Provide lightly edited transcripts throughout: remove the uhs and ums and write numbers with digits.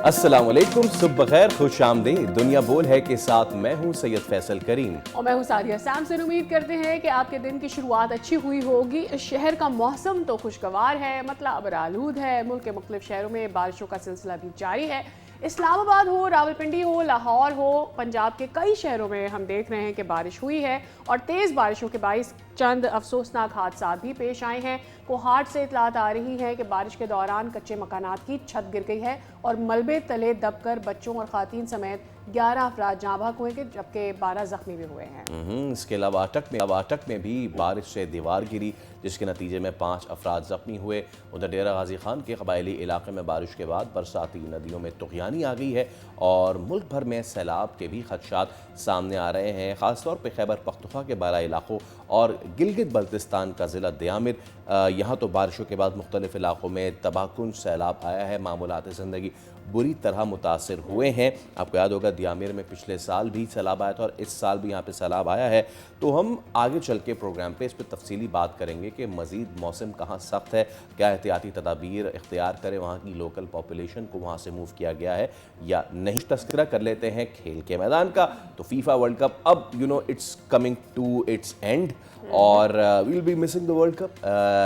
अस्सलामुअलैकुम, सुबह खैर, खुश आमदीद। दुनिया बोल है के साथ मैं हूँ सैयद फैसल करीम और मैं हूँ सादिया सैमसन। उम्मीद करते हैं कि आपके दिन की शुरुआत अच्छी हुई होगी। शहर का मौसम तो खुशगवार है, मतलब आलूद है। मुल्क के मुख्तलिफ शहरों में बारिशों का सिलसिला भी जारी है। इस्लामाबाद हो, रावलपिंडी हो, लाहौर हो, पंजाब के कई शहरों में हम देख रहे हैं कि बारिश हुई है और तेज़ बारिशों के बाइस चंद अफसोसनाक हादसा भी पेश आए हैं। कोहाट से इतलात आ रही है कि बारिश के दौरान कच्चे मकानात की छत गिर गई है और मलबे तले दबकर बच्चों और खातीन समेत 11 अफराद जाँ बहक हुए, जबकि 12 जख्मी भी हुए हैं। इसके अलावा अटक में भी बारिश से दीवार गिरी, जिसके नतीजे में 5 अफराद जख्मी हुए। उधर डेरा गाजी खान के कबायली इलाके में बारिश के बाद बरसाती नदियों में तुग़यानी आ गई है और मुल्क भर में सैलाब के भी खदशात सामने आ रहे हैं। ख़ासतौर पर खैबर पख्तूनख्वा के बाला इलाकों और गिलगित बल्तिस्तान का ज़िला दयामिर, यहाँ तो बारिशों के बाद मुख्तलिफ इलाकों में तबाहकुन सैलाब आया है। मामूलात ज़िंदगी बुरी तरह मुतासिर हुए हैं। आपको याद होगा दियामिर में पिछले साल भी सैलाब आया था और इस साल भी यहाँ पे सैलाब आया है। तो हम आगे चल के प्रोग्राम पे इस पर तफसीली बात करेंगे कि मज़ीद मौसम कहाँ सख्त है, क्या एहतियाती तदाबीर इख्तियार करें, वहाँ की लोकल पॉपुलेशन को वहाँ से मूव किया गया है या नहीं। तस्करा कर लेते हैं खेल के मैदान का। तो फीफा वर्ल्ड कप अब it's coming to its end और we'll be missing the World Cup,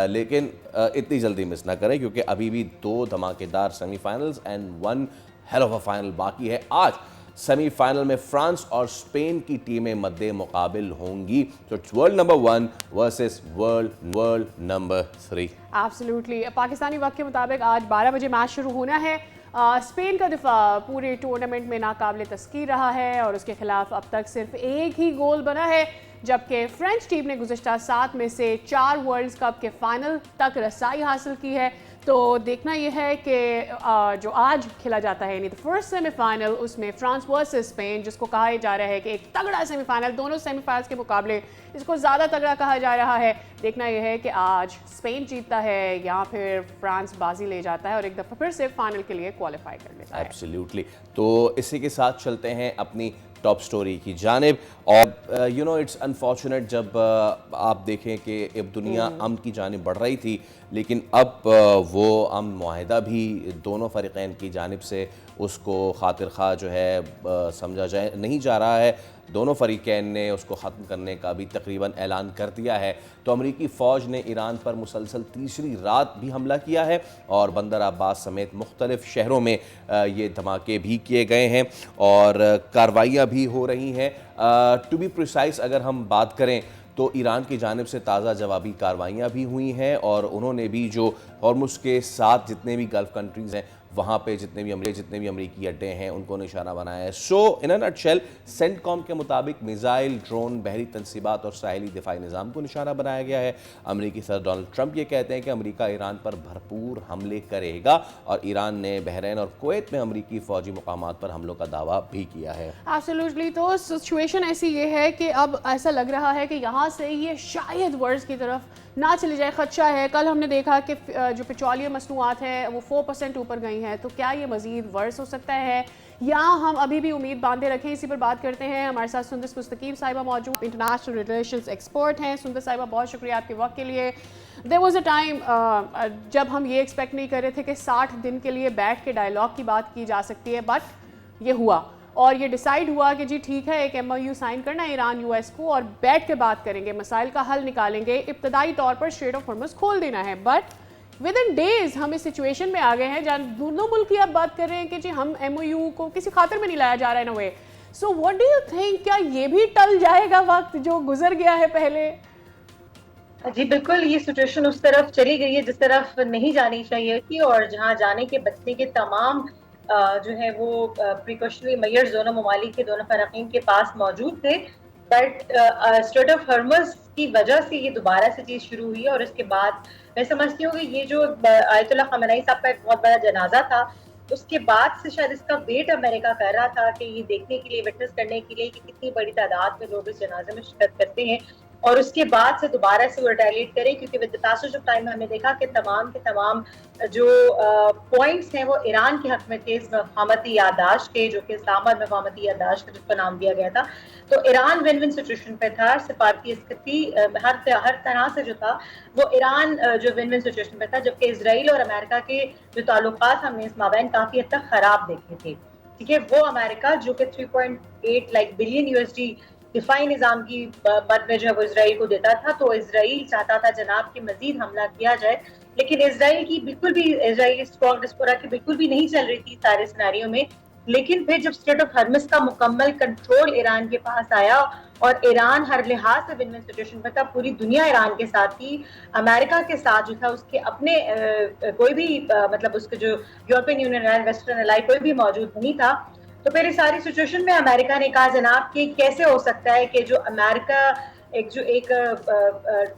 लेकिन इतनी जल्दी मिस ना करें क्योंकि अभी भी 2 धमाकेदार semifinals and 1 hell of a final बाकी है। आज सेमीफाइनल में फ्रांस और स्पेन की टीमें मद्दे मुकाबिल होंगी। तो it's world number 1 versus world number 3। Absolutely. Pakistani वक्त के मुताबिक आज 12 बजे मैच शुरू होना है। स्पेन का दिफा पूरे टूर्नामेंट में नाकाबिले तस्कीर रहा है और उसके खिलाफ अब तक सिर्फ एक ही गोल बना है, जबकि फ्रेंच टीम ने गुज़िश्ता 7 में से 4 वर्ल्ड कप के फाइनल तक रसाई हासिल की है। तो देखना यह है कि जो आज खेला जाता है यानी द फर्स्ट सेमीफाइनल, उसमें फ्रांस वर्सेस स्पेन, जिसको कहा जा रहा है कि एक तगड़ा सेमीफाइनल, दोनों सेमीफाइनल्स के मुकाबले इसको ज़्यादा तगड़ा कहा जा रहा है। देखना यह है कि आज स्पेन जीतता है या फिर फ्रांस बाजी ले जाता है और एक दफ़ा फिर से फाइनल के लिए क्वालिफाई कर लेता है। एब्सोल्युटली। तो इसी के साथ चलते हैं अपनी टॉप स्टोरी की जानिब। और इट्स अनफॉर्चुनेट जब आप देखें कि अब दुनिया अमन की जानिब बढ़ रही थी, लेकिन अब वो अमन मुआहिदा भी दोनों फ़रीक़ैन की जानिब से उसको खातिर खा जो है समझा जाए नहीं जा रहा है। दोनों फ़रीक़ैन ने उसको ख़त्म करने का भी तकरीबन ऐलान कर दिया है। तो अमरीकी फ़ौज ने ईरान पर मुसलसल तीसरी रात भी हमला किया है और बंदर अब्बास समेत मुख्तलिफ़ शहरों में ये धमाके भी किए गए हैं और कार्रवाइयाँ भी हो रही हैं। टू बी प्रिसाइज अगर हम बात करें तो ईरान की जानिब से ताज़ा जवाबी कार्रवाइयाँ भी हुई हैं और उन्होंने भी जो हॉर्मुज़ के साथ जितने भी गल्फ़ कंट्रीज़ हैं वहाँ पे जितने भी अमरीकी अड्डे हैं उनको निशाना बनाया है। सो इन अ नटशेल सेंटकॉम के मुताबिक मिसाइल, ड्रोन, बहरी तनसीबात और साहिली दिफाई निज़ाम को निशाना बनाया गया है। अमरीकी सदर डोनाल्ड ट्रंप ये कहते हैं कि अमरीका ईरान पर भरपूर हमले करेगा और ईरान ने बहरीन और कुवैत में अमरीकी फ़ौजी मुकामात पर हमलों का दावा भी किया है। एब्सोल्युटली। तो सिचुएशन ऐसी ये है कि अब ऐसा लग रहा है कि यहाँ से ये शायद वर्ल्ड की तरफ ना चली जाए, खदशा है। कल हमने देखा कि जो पेट्रोलियम मसनूआत हैं वो 4% ऊपर गई हैं, तो क्या ये मज़ीद वर्स हो सकता है या हम अभी भी उम्मीद बांधे रखें? इसी पर बात करते हैं। हमारे साथ सुंदस मुस्तकीम साहिबा मौजूद, इंटरनेशनल रिलेशंस एक्सपर्ट हैं। सुंदस साहिबा, बहुत शुक्रिया आपके वक्त के लिए। देयर वाज अ टाइम जब हम ये एक्सपेक्ट नहीं कर रहे थे कि 60 दिन के लिए बैठ के डायलॉग की बात की जा सकती है, बट ये हुआ और ये डिसाइड हुआ कि जी ठीक है, एक MOU साइन करना है ईरान US को और बैठ के बात करेंगे, मसाइल का हल निकालेंगे, इब्तदाई तौर पर स्ट्रेट ऑफ हॉर्मुज़ खोल देना है। बट विद इन डेज हम इस सिचुएशन में आ गए हैं जहाँ दोनों मुल्क की अब बात कर रहे हैं कि जी हम MOU को किसी खातिर में नहीं लाया जा रहा है। No way. So what do you think, क्या ये भी टल जाएगा वक्त जो गुजर गया है पहले? जी बिल्कुल, ये सिचुएशन उस तरफ चली गई है जिस तरफ नहीं जानी चाहिए थी और जहां जाने के बचने के तमाम जो है वो प्रिकॉशनरी मेजर्स दोनों ममालिक के, दोनों फरीकीन के पास मौजूद थे। बट स्ट्रेट ऑफ हॉर्मुज़ की वजह से ये दोबारा से चीज़ शुरू हुई है और उसके बाद मैं समझती हूँ कि ये जो आयतुल्लाह खamenei साहब का एक बहुत बड़ा जनाजा था, उसके बाद से शायद इसका वेट अमेरिका कर रहा था कि ये देखने के लिए, विटनेस करने के लिए कि कितनी बड़ी तादाद में लोग इस जनाजे में शिरकत करते हैं। और उसके बाद से दोबारा से वो रिटेलिएट करें, क्योंकि with the passage of time हमने देखा कि तमाम के तमाम जो पॉइंट्स हैं वो ईरान के हक में थे मफाहमती याददाश्त के, जो कि इस्लामाबाद मफाहमती याददाश्त जिसका नाम दिया गया था। तो ईरान विन विन सिचुएशन पे था, सिफारती स्थिति हर तरह से जो था वो ईरान जो विन विन सिचुएशन पे था, जबकि इसराइल और अमेरिका के जो ताल्लुकात हमने इस माबैन काफी हद तक खराब देखे थे। ठीक है, वो अमेरिका जो कि 3.8 बिलियन यूएसडी दिफाई निजाम की मद में जो है वो इसराइल को देता था, तो इसराइल चाहता था जनाब कि मजीद हमला किया जाए, लेकिन इसराइल की बिल्कुल भी, इसराइली स्ट्रॉन्ग डिस्पोरा की बिल्कुल भी नहीं चल रही थी सारे सिनेरियो में। लेकिन फिर जब स्टेट ऑफ हर्मस का मुकम्मल कंट्रोल ईरान के पास आया और ईरान हर लिहाज से विन विन सिचुएशन में था, पूरी दुनिया ईरान के साथ थी, अमेरिका के साथ जो था उसके अपने कोई भी मतलब उसके जो यूरोपियन यूनियन वेस्टर्न अलाई कोई भी मौजूद नहीं था। तो फिर इस सारी सिचुएशन में अमेरिका ने कहा जनाब कि कैसे हो सकता है कि जो अमेरिका एक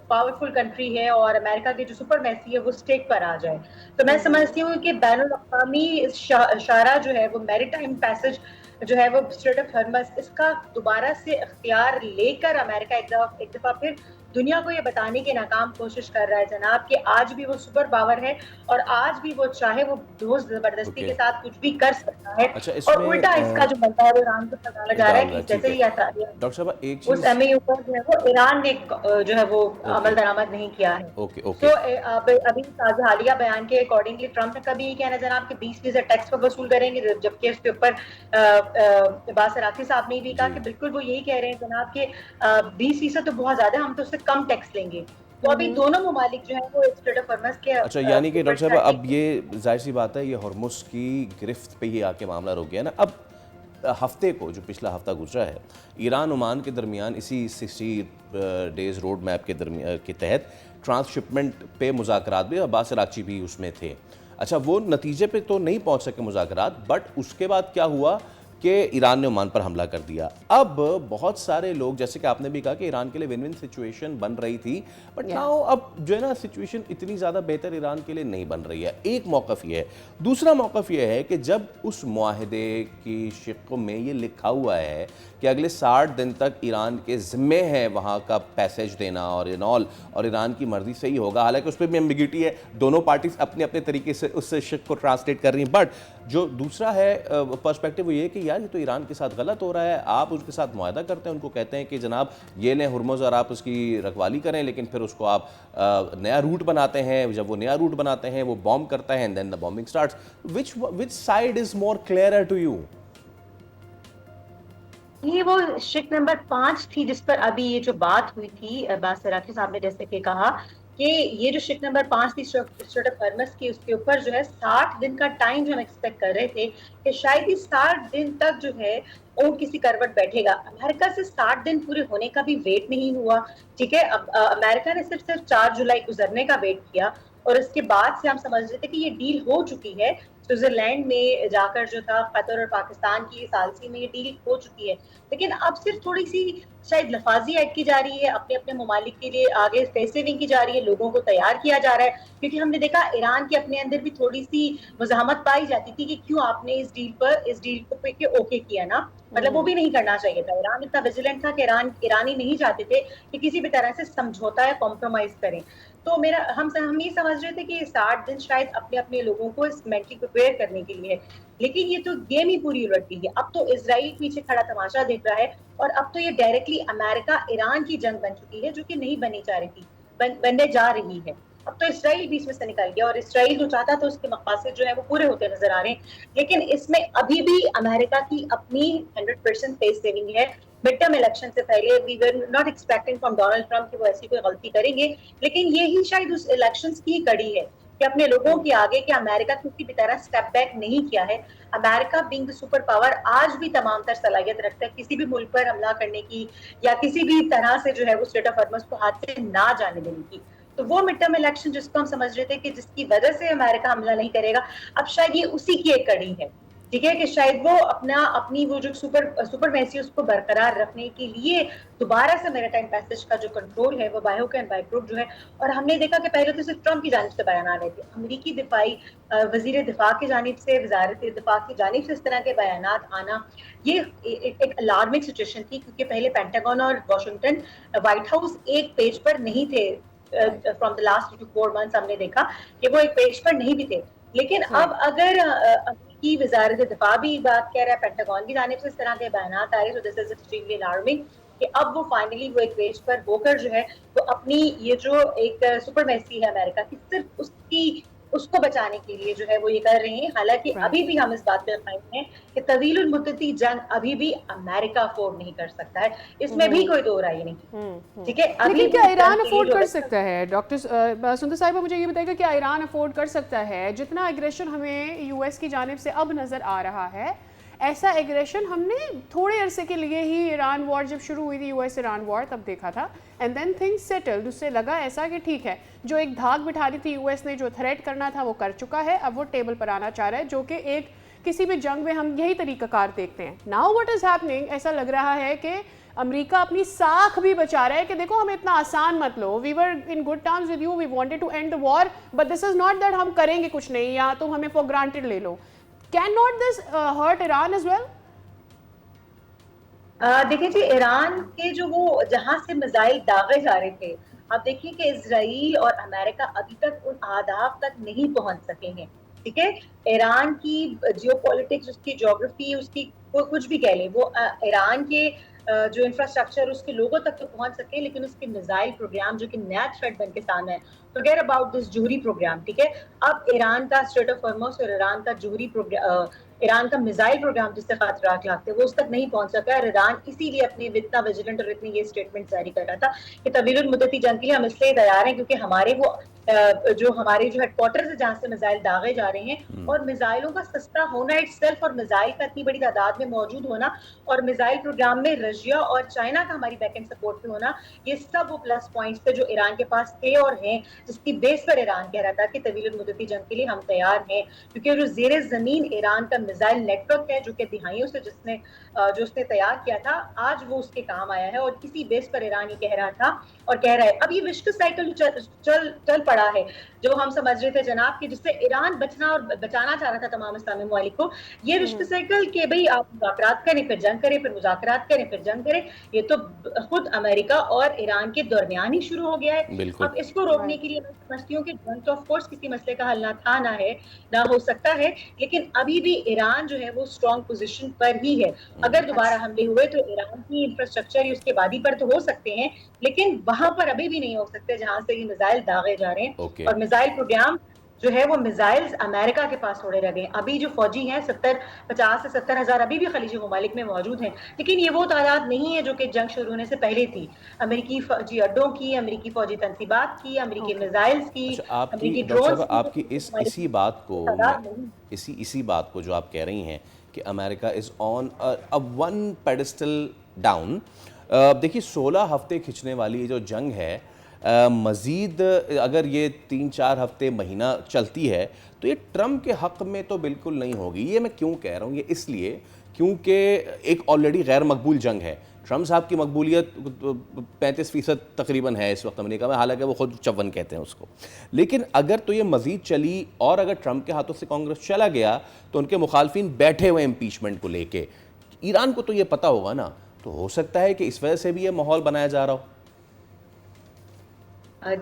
पावरफुल कंट्री है और अमेरिका की जो सुपर मैसी है वो स्टेक पर आ जाए। तो मैं समझती हूँ कि बैनुल अक़वामी इशारा जो है वो मैरीटाइम पैसेज जो है वो स्ट्रेट ऑफ हॉर्मज़, इसका दोबारा से इख्तियार लेकर अमेरिका एक दफा फिर दुनिया को ये बताने की नाकाम कोशिश कर रहा है जनाब कि आज भी वो सुपर पावर है और आज भी वो चाहे वो दोस्त जबरदस्ती के साथ कुछ भी कर सकता है। अच्छा, और उल्टा इसका जो बदला है वो ईरान को सजा लगा रहा है कि जैसे ही डॉक्टर साहब एक चीज उस एमएयू पर जो है वो ईरान ने जो है वो अमल दरामद नहीं किया है। तो अभी ताज़ा हालिया बयान के अकॉर्डिंगली ट्रंप ने कभी ये कहना जनाब कि 20% टैक्स पर वसूल करेंगे, जबकि उसके ऊपर अब्बास अराग़ची साहब ने भी कहा कि बिल्कुल वो यही कह रहे हैं जनाब कि 20% तो बहुत ज्यादा, हम तो उससे कम टैक्स लेंगे। तो अभी दोनों ममालिक जो है वो स्ट्रेट ऑफ हॉर्मज़ के अच्छा, यानी कि डॉक्टर साहब अब ये जाहिर सी बात है ये हॉर्मुज़ की गिरफ्त पे ही आके मामला रुक गया ना। अब हफ्ते को जो पिछला हफ्ता गुजरा है ईरान ओमान के दरमियान इसी 60 डेज़ रोड मैप के तहत ट्रांसशिपमेंट पे मुज़ाकरात भी, अब्बास अराग़ची भी उसमें थे। अच्छा, वो नतीजे पे तो नहीं पहुंच सके मुज़ाकरात, बट उसके बाद क्या हुआ कि ईरान ने ओमान पर हमला कर दिया। अब बहुत सारे लोग, जैसे कि आपने भी कहा कि ईरान के लिए विन विन सिचुएशन बन रही थी, बट नाउ अब जो है ना सिचुएशन इतनी ज़्यादा बेहतर ईरान के लिए नहीं बन रही है। एक मौक़िफ़ ये है। दूसरा मौक़िफ़ ये है कि जब उस मुआहदे की शिक़ में ये लिखा हुआ है कि अगले 60 दिन तक ईरान के ज़िम्मे है वहाँ का पैसेज देना और इनॉल, और ईरान की मर्ज़ी से ही होगा, हालांकि उस पर भी एम्बिगिटी है, दोनों पार्टीज अपने अपने तरीके से उस शिक़ को ट्रांसलेट कर रही हैं। बट जो दूसरा है पर्सपेक्टिव वो ये कि यार ये तो ईरान के साथ गलत हो रहा है। आप उसके साथ मुआहदा करते हैं, उनको कहते हैं कि जनाब ये ने हुर्मुज़ और आप उसकी रखवाली करें, लेकिन फिर उसको आप नया रूट बनाते हैं। जब वो नया रूट बनाते हैं वो बॉम्ब करता है and then the bombing starts. Which side is more clear to you? ये वो शिक नंबर 5 थी जिस पर अभी ये जो बात हुई थी अब्बास अराग़ची साहब ने जैसे कि कहा कि ये जो शिक नंबर 5 थी स्टेट ऑफ हॉर्मज़ की, उसके ऊपर जो है 60 दिन का टाइम जो हम एक्सपेक्ट कर रहे थे कि शायद ही 60 दिन तक जो है और किसी करवट बैठेगा। अमेरिका से 60 दिन पूरे होने का भी वेट नहीं हुआ। ठीक है, अब अमेरिका ने सिर्फ 4 जुलाई गुजरने का वेट किया और इसके बाद से हम समझ रहे थे कि ये डील हो चुकी है। स्विट्जरलैंड में जाकर जो था कतर और पाकिस्तान की सालसी में ये डील हो चुकी है, लेकिन अब सिर्फ थोड़ी सी शायद लफाजी ऐड की जा रही है, अपने अपने ममालिक के लिए आगे फेस सेविंग की जा रही है, लोगों को तैयार किया जा रहा है। क्योंकि हमने देखा ईरान के अपने अंदर भी थोड़ी सी मज़ाहमत पाई जाती थी कि क्यों आपने इस डील को पे के ओके किया ना, मतलब वो भी नहीं करना चाहिए था। ईरान इतना विजिलेंट था कि ईरानी नहीं चाहते थे कि किसी भी तरह से समझौता या कॉम्प्रोमाइज करें। तो हम ये समझ रहे थे कि 60 दिन शायद अपने अपने लोगों को इस मेंटली प्रिपेयर करने के लिए है, लेकिन ये तो गेम ही पूरी उलट गई है। अब तो इजराइल पीछे खड़ा तमाशा देख रहा है और अब तो ये डायरेक्टली अमेरिका ईरान की जंग बन चुकी है, जो कि नहीं बननी चाह रही थी, बनने जा रही है। अब तो इसराइल बीच में से निकल गया और इसराइल जो चाहता था उसके मकासद जो है वो पूरे होते नजर आ रहे हैं। लेकिन इसमें अभी भी अमेरिका की अपनी 100% फेस सेविंग है। मिड टर्म इलेक्शन से पहले we were not expecting from Donald Trump कि वो ऐसी कोई गलती करेंगे, लेकिन यही शायद उस इलेक्शंस की कड़ी है कि अपने लोगों के आगे कि अमेरिका किसी भी तरह स्टेप बैक नहीं किया है। America being the super power आज भी तमाम तर सलाहियत रखता है किसी भी मुल्क पर हमला करने की या किसी भी तरह से जो है वो स्टेट ऑफ हॉर्मज़ को हाथ से ना जाने देने की। तो वो मिड टर्म इलेक्शन जिसको हम समझ रहे थे कि जिसकी वजह से अमेरिका हमला नहीं करेगा, अब शायद ये उसी की एक कड़ी है ठीक है, कि शायद वो अपनी वो जो सुपरमेसी उसको बरकरार रखने के लिए दोबारा से मैरीटाइम पैसेज का जो कंट्रोल है वो बायहूक एंड बायक्रोक जो है। और हमने देखा कि पहले तो सिर्फ ट्रंप की जानिब से बयान आ रहे थे, अमरीकी दिफाई वजीर दिफा की जानिब से, वजारत दिफा की जानिब से इस तरह के बयान आना, ये एक अलार्मिंग सिचुएशन थी, क्योंकि पहले पेंटागन और वॉशिंगटन व्हाइट हाउस एक पेज पर नहीं थे। फ्रॉम द लास्ट 4 मंथ्स हमने देखा कि वो एक पेज पर नहीं भी थे। लेकिन अब अगर अमरीकी वजारत दिफा भी बात कह रहा है, पेंटागन की जानिब से इस तरह के बयान आ रहे हैं, दिस इज एक्सट्रीमली अलार्मिंग कि अब वो फाइनली वो एक पेज पर होकर जो है वो अपनी ये जो एक सुपरमेसी है अमेरिका की, सिर्फ उसको बचाने के लिए जो है वो ये कर रहे हैं। हालांकि अभी भी हम इस बात पे कायम हैं कि तवील मुद्दती जंग अभी भी अमेरिका अफोर्ड नहीं कर सकता है, इसमें भी कोई दो राय नहीं। ठीक है, लेकिन क्या ईरान अफोर्ड कर सकता है? डॉक्टर सुंदर साहिबा मुझे ये बताइएगा, क्या ईरान अफोर्ड कर सकता है? जितना एग्रेशन हमें यूएस की जानिब से अब नज़र आ रहा है, ऐसा एग्रेशन हमने थोड़े अरसे के लिए ही, ईरान वॉर जब शुरू हुई थी, यूएस ईरान वॉर, तब देखा था, एंड देन थिंग्स सेटल्ड। उससे लगा ऐसा कि ठीक है, जो एक धाक बिठा दी थी यूएस ने, जो थ्रेट करना था वो कर चुका है, अब वो टेबल पर आना चाह रहा है, जो कि एक किसी भी जंग में हम यही तरीकाकार देखते हैं। नाउ व्हाट इज हैपनिंग, ऐसा लग रहा है कि अमेरिका अपनी साख भी बचा रहा है कि देखो हमें इतना आसान मत लो, we were in good terms with you, we wanted to end the war, but this is not that हम करेंगे कुछ नहीं या तुम हमें फॉर ग्रांटेड ले लो। Can not this hurt Iran as well? देखिए जी, ईरान के जो वो जहां से मिसाइल दागे जा रहे थे, आप देखिए कि इजराइल और अमेरिका अभी तक उन अहदाफ तक नहीं पहुंच सके हैं। ठीक है, ईरान की जियोपॉलिटिक्स, उसकी ज्योग्राफी, उसकी कुछ भी कह लें, वो ईरान के जो इंफ्रास्ट्रक्चर उसके लोगों तक तो पहुंच सके, लेकिन उसके मिसाइल प्रोग्राम जो कि नया थ्रेट बन के सामने है, फॉरगेट अबाउट दिस जोहरी प्रोग्राम। ठीक है, अब ईरान का स्ट्रेट ऑफ हॉर्मुज़ और ईरान का जोहरी प्रोग्राम, ईरान का मिसाइल प्रोग्राम जिससे खतरात लाते वो उस तक नहीं पहुंच सका। और ईरान इसीलिए अपने इतना विजिलेंट और इतनी ये स्टेटमेंट जारी कर रहा था कि तवील मुद्दती जंग के लिए हम इसलिए तैयार हैं क्योंकि हमारे जो हेडक्वार्टर्स है जहां से मिसाइल दागे जा रहे हैं, और मिसाइलों का सस्ता होना इटसेल्फ, और मिसाइल का इतनी बड़ी तादाद में मौजूद होना, और मिसाइल प्रोग्राम में रशिया और चाइना का हमारी बैक एंड सपोर्ट पे होना, ये सब वो प्लस पॉइंट्स थे जो ईरान के पास थे और हैं, जिसकी बेस पर ईरान कह रहा था कि तवील मुद्दती जंग के लिए हम तैयार हैं। क्योंकि जो जेर जमीन ईरान का मिसाइल नेटवर्क है, जो कि दिहाइयों से जो उसने तैयार किया था, आज वो उसके काम आया है, और किसी बेस पर ईरान ये कह रहा था और कह रहा है। अब ये विश्व साइकिल चल पड़ा है जो हम समझ रहे थे जनाब कि जिससे ईरान बचना और बचाना चाह रहा था तमाम इस्लामी ममालिक को, ये विश्व साइकिल के भाई आप मुज़ाकरात करें फिर जंग करें, फिर मुज़ाकरात करें फिर जंग करें, ये तो खुद अमेरिका और ईरान के दरमियान ही शुरू हो गया है। अब इसको रोकने के लिए मैं समझती हूँ कि जंग तो ऑफ कोर्स किसी मसले का हल ना था, ना है, ना हो सकता है, लेकिन अभी भी ईरान जो है वो स्ट्रॉन्ग पोजीशन पर ही है। अगर दोबारा हमले हुए तो ईरान की इंफ्रास्ट्रक्चर उसके आबादी पर तो हो सकते हैं, लेकिन वहां पर अभी भी नहीं हो सकते जहां से ये मिसाइल दागे जा रहे हैं। और मिसाइल प्रोग्राम जो है वो मिसाइल्स अमेरिका के पास थोड़े रह गए। अभी जो फौजी हैं 50 से 70 हजार अभी भी खलीजी ममालिक में मौजूद हैं, लेकिन ये वो तादाद नहीं है जो कि जंग शुरू होने से पहले थी। अमेरिकी फौजी अड्डों की, अमेरिकी फौजी तनसीबात की, अमेरिकी मिसाइल्स की, अमेरिकी ड्रोन्स की, आपकी इसी बात को जो आप कह रही हैं कि America is on a one pedestal down. देखिए 16 हफ्ते खिंचने वाली ये जो जंग है, मज़ीद अगर ये 3-4 हफ्ते महीना चलती है तो ये ट्रम्प के हक़ में तो बिल्कुल नहीं होगी। ये मैं क्यों कह रहा हूँ, ये इसलिए क्योंकि एक ऑलरेडी गैर मकबूल जंग है। ट्रम्प साहब की मकबूलियत 35% तकरीबन है इस वक्त अमेरिका में, हालांकि वो खुद 54 कहते हैं उसको। लेकिन अगर तो ये मज़ीद चली और अगर ट्रम्प के हाथों से कांग्रेस चला गया तो उनके मुखालफिन बैठे हुए इम्पीचमेंट को लेके, ईरान को तो ये पता होगा ना, तो हो सकता है कि इस वजह से भी ये माहौल बनाया जा रहा हो।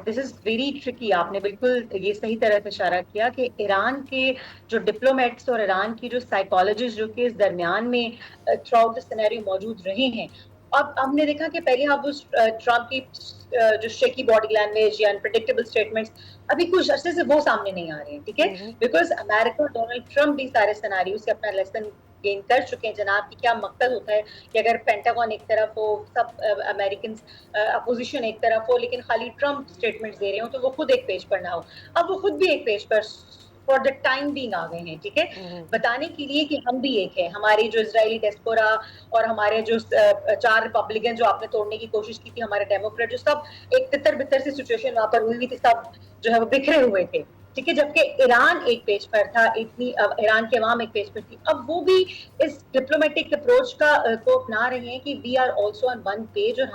This is very tricky. आपने बिल्कुल ये सही तरह से इशारा किया कि ईरान के जो डिप्लोमेट्स और ईरान की जो साइकोलॉजिस्ट जो कि इस दरमियान में थ्रू आउट द सिनेरियो मौजूद रहे हैं। अब हमने देखा कि पहले हम उस ट्रम्प की जो शेकी बॉडी लैंग्वेज या अनप्रेडिक्टेबल स्टेटमेंट्स अभी कुछ अरसे से वो सामने नहीं आ रहे हैं। ठीक है, बिकॉज अमेरिका, डोनाल्ड ट्रम्प भी सारे सिनेरियो से अपना लेसन गेन कर चुके हैं जनाब कि क्या मकसद होता है कि अगर पेंटागन एक तरफ हो, सब अमेरिकन अपोजिशन एक तरफ हो, लेकिन खाली ट्रम्प स्टेटमेंट्स दे रहे हो तो वो खुद एक पेज पर ना हो। अब वो खुद भी एक पेज पर फॉर द टाइम बीइंग आ गए हैं। ठीक है, बताने के लिए कि हम भी एक है, हमारी जो इजरायली डेस्पोरा और हमारे जो 4 रिपब्लिकन जो आपने तोड़ने की कोशिश की थी, हमारे डेमोक्रेट जो सब एक तितर बितर सी सिचुएशन वहां पर हुई थी, सब जो है वो बिखरे हुए थे। ठीक है, जबकि ईरान एक पेज पर था, इतनी ईरान के अवाम एक पेज पर थी। अब वो भी इस डिप्लोमेटिक अप्रोच को अपना रहे हैं कि we are also on one page, और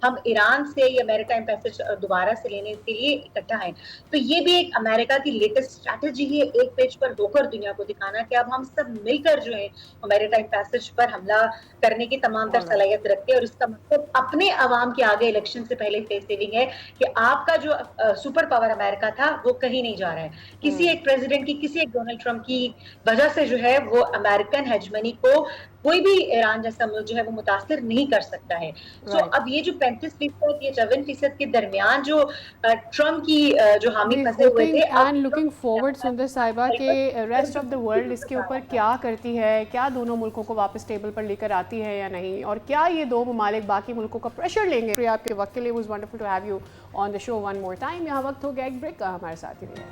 हम ईरान से या मैरीटाइम पैसेज दोबारा से लेने के लिए इकट्ठा हैं। तो ये भी एक अमेरिका की लेटेस्ट स्ट्रैटेजी है, एक पेज पर होकर दुनिया को दिखाना कि अब हम सब मिलकर जो है मैरीटाइम पैसेज पर हमला करने की तमाम तर सलाहियत रखते हैं। और इसका मतलब अपने अवाम के आगे इलेक्शन से पहले फेस सेविंग है कि आपका जो सुपर पावर अमेरिका था वो कहीं नहीं जा रहा है। किसी एक प्रेसिडेंट की, किसी एक डोनाल्ड ट्रंप की वजह से जो है वो अमेरिकन हेजमनी को कोई भी ईरान जैसा मुल्क जो है वो मुतासिर नहीं कर सकता है। सो अब ये जो 35% ये 54% के दरमियान जो ट्रंप की जो हामी फंसे हुए थे, एंड लुकिंग फॉरवर्ड सुंदर साहिबा के रेस्ट ऑफ द वर्ल्ड इसके ऊपर क्या करती है, क्या दोनों मुल्कों को वापस टेबल पर लेकर आती है या नहीं, और क्या ये दो ममालिक बाकी मुल्कों का प्रेशर लेंगे। आपके वक्त के लिए was wonderful to have you on the show one more time. यहाँ वक्त हो गया एक ब्रेक का, हमारे साथ ही रहिए।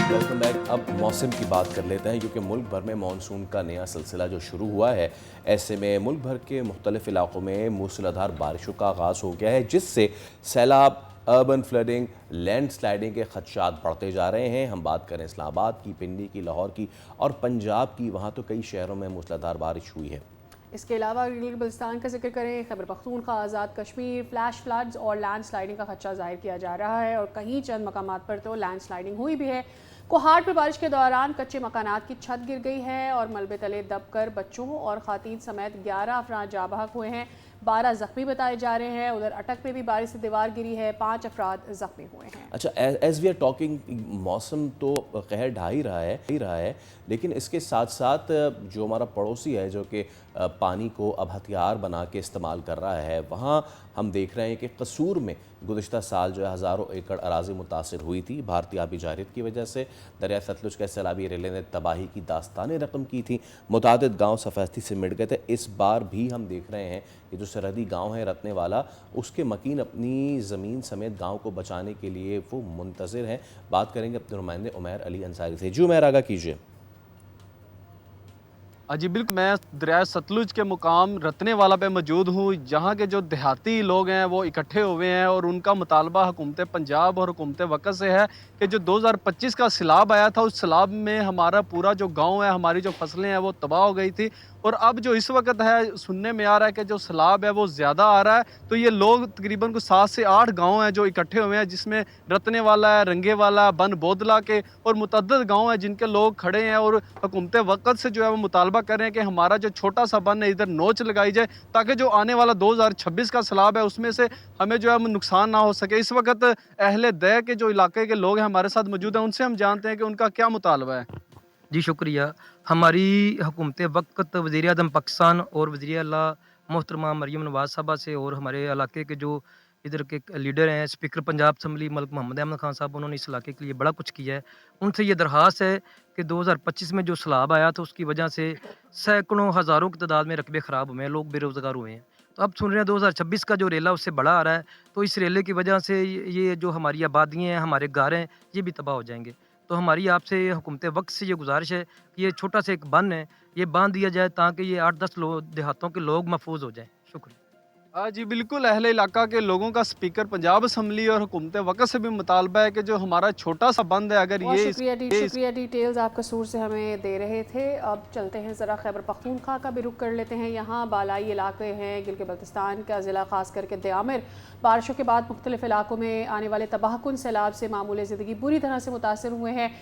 Welcome back. अब मौसम की बात कर लेते हैं, क्योंकि मुल्क भर में मानसून का नया सिलसिला जो शुरू हुआ है, ऐसे में मुल्क भर के मुख्तलिफ इलाकों में मूसलाधार बारिशों का आगाज़ हो गया है, जिससे सैलाब, अर्बन फ्लडिंग, लैंड स्लाइडिंग के खदशात बढ़ते जा रहे हैं। हम बात करें इस्लामाबाद की, पिंडी की, लाहौर की और पंजाब की, वहाँ तो कई शहरों में मूसलाधार बारिश हुई है। इसके अलावा गिलगित बल्तिस्तान का जिक्र करें, खैबर पख्तूनख्वा, आज़ाद कश्मीर, फ्लैश फ्लड्स और लैंड स्लाइडिंग का खदशा जाहिर किया जा रहा है, और कहीं चंद मकामात पर तो लैंड स्लाइडिंग हुई भी है। कोहाट में बारिश के दौरान कच्चे मकानात की छत गिर गई है और मलबे तले दबकर बच्चों और खातीन समेत 11 अफराद जाँ बहक हुए हैं, 12 जख्मी बताए जा रहे हैं। उधर अटक में भी बारिश से दीवार गिरी है, 5 अफराद जख्मी हुए हैं। अच्छा, एज वी आर टॉकिंग, मौसम तो कहर ढा ही रहा है, लेकिन इसके साथ साथ जो हमारा पड़ोसी है, जो कि पानी को अब हथियार बना के इस्तेमाल कर रहा है, वहाँ हम देख रहे हैं कि कसूर में गुज़िश्ता साल जो है हज़ारों एकड़ अराज़ी मुतासिर हुई थी भारतीय आबी जारियत की वजह से। दरिया सतलुज के सैलाबी रेले ने तबाही की दास्तानें रकम की थी, मुतादिद गाँव सफ़ेदी से मिट गए थे। इस बार भी हम देख रहे हैं कि जो सरहदी गाँव है रतने वाला, उसके मकीन अपनी ज़मीन समेत गाँव को बचाने के लिए वो मुंतज़िर हैं। बात करेंगे अपने नुमाइंदे उमैर अली अंसारी से। जी उमैर, आगा कीजिए। जी बिल्कुल, मैं दरिया सतलुज के मुकाम रतने वाला पे मौजूद हूँ, जहाँ के जो देहाती लोग हैं वो इकट्ठे हुए हैं और उनका मुतालबा हुकूमत पंजाब और हुकूमत वक़्त से है कि जो 2025 का सैलाब आया था, उस सैलाब में हमारा पूरा जो गांव है, हमारी जो फसलें हैं वो तबाह हो गई थी। और अब जो इस वक्त है, सुनने में आ रहा है कि जो सैलाब है वो ज़्यादा आ रहा है। तो ये लोग तकरीबन कुछ 7 से 8 गाँव हैं जो इकट्ठे हुए हैं, जिसमें रतने वाला है, रंगे वाला, बन बोदला के और मुतअद्दिद गाँव हैं जिनके लोग खड़े हैं और हुकूमत वक़्त से जो है वो मुतालबा कर रहे हैं कि हमारा जो छोटा सा बन है इधर नोच लगाई जाए, ताकि जो आने वाला 2026 का सैलाब है उसमें से हमें जो है नुकसान ना हो सके। इस वक्त अहले दह के जो इलाके के लोग हैं हमारे साथ मौजूद हैं, उनसे हम जानते हैं कि उनका क्या मुतालबा है। जी शुक्रिया। हमारी हुकूमत वक़्त वज़ीर-ए-आज़म पाकिस्तान और वज़ीर-ए-आला मोहतरमा मरियम नवाज़ साहबा से और हमारे इलाके के जो इधर के लीडर हैं, स्पीकर पंजाब असम्बली मलिक मोहम्मद अहमद खान साहब, उन्होंने इस इलाके के लिए बड़ा कुछ किया है। उनसे ये दरख्वास्त है कि 2025 में जो सैलाब आया था उसकी वजह से सैकड़ों हज़ारों की तादाद में रकबे ख़राब हुए हैं, लोग बेरोज़गार हुए हैं। तो अब सुन रहे हैं 2026 का जो रेला उससे बड़ा आ रहा है, तो इस रेले की वजह से ये जो हमारी आबादियाँ हैं, हमारे घर हैं, ये भी तबाह हो जाएँगे। तो हमारी आपसे हुकूमत वक़्त से ये गुज़ारिश है कि ये छोटा सा एक बंद है, ये बाँध दिया जाए ताकि ये 8-10 देहातों के लोग महफूज हो जाएँ। शुक्रिया। जी बिल्कुल, अहले इलाका के लोगों का स्पीकर पंजाब असम्बली और हुकूमत वक़्त से भी मुतालबा है कि जो हमारा छोटा सा बंद है, अगर ये शुक्रिया डिटेल्स आप कसूर से हमें दे रहे थे। अब चलते हैं ज़रा खैबर पख्तूनख्वा का भी रुख कर लेते हैं। यहाँ बालाई इलाके हैं, गिलगित बल्तिस्तान का ज़िला ख़ास करके दयामिर, बारिशों के बाद मुख्तलिफ़ इलाकों में आने वाले तबाहकुन सैलाब से मामूल ज़िंदगी बुरी तरह से मुतासर हुए हैं।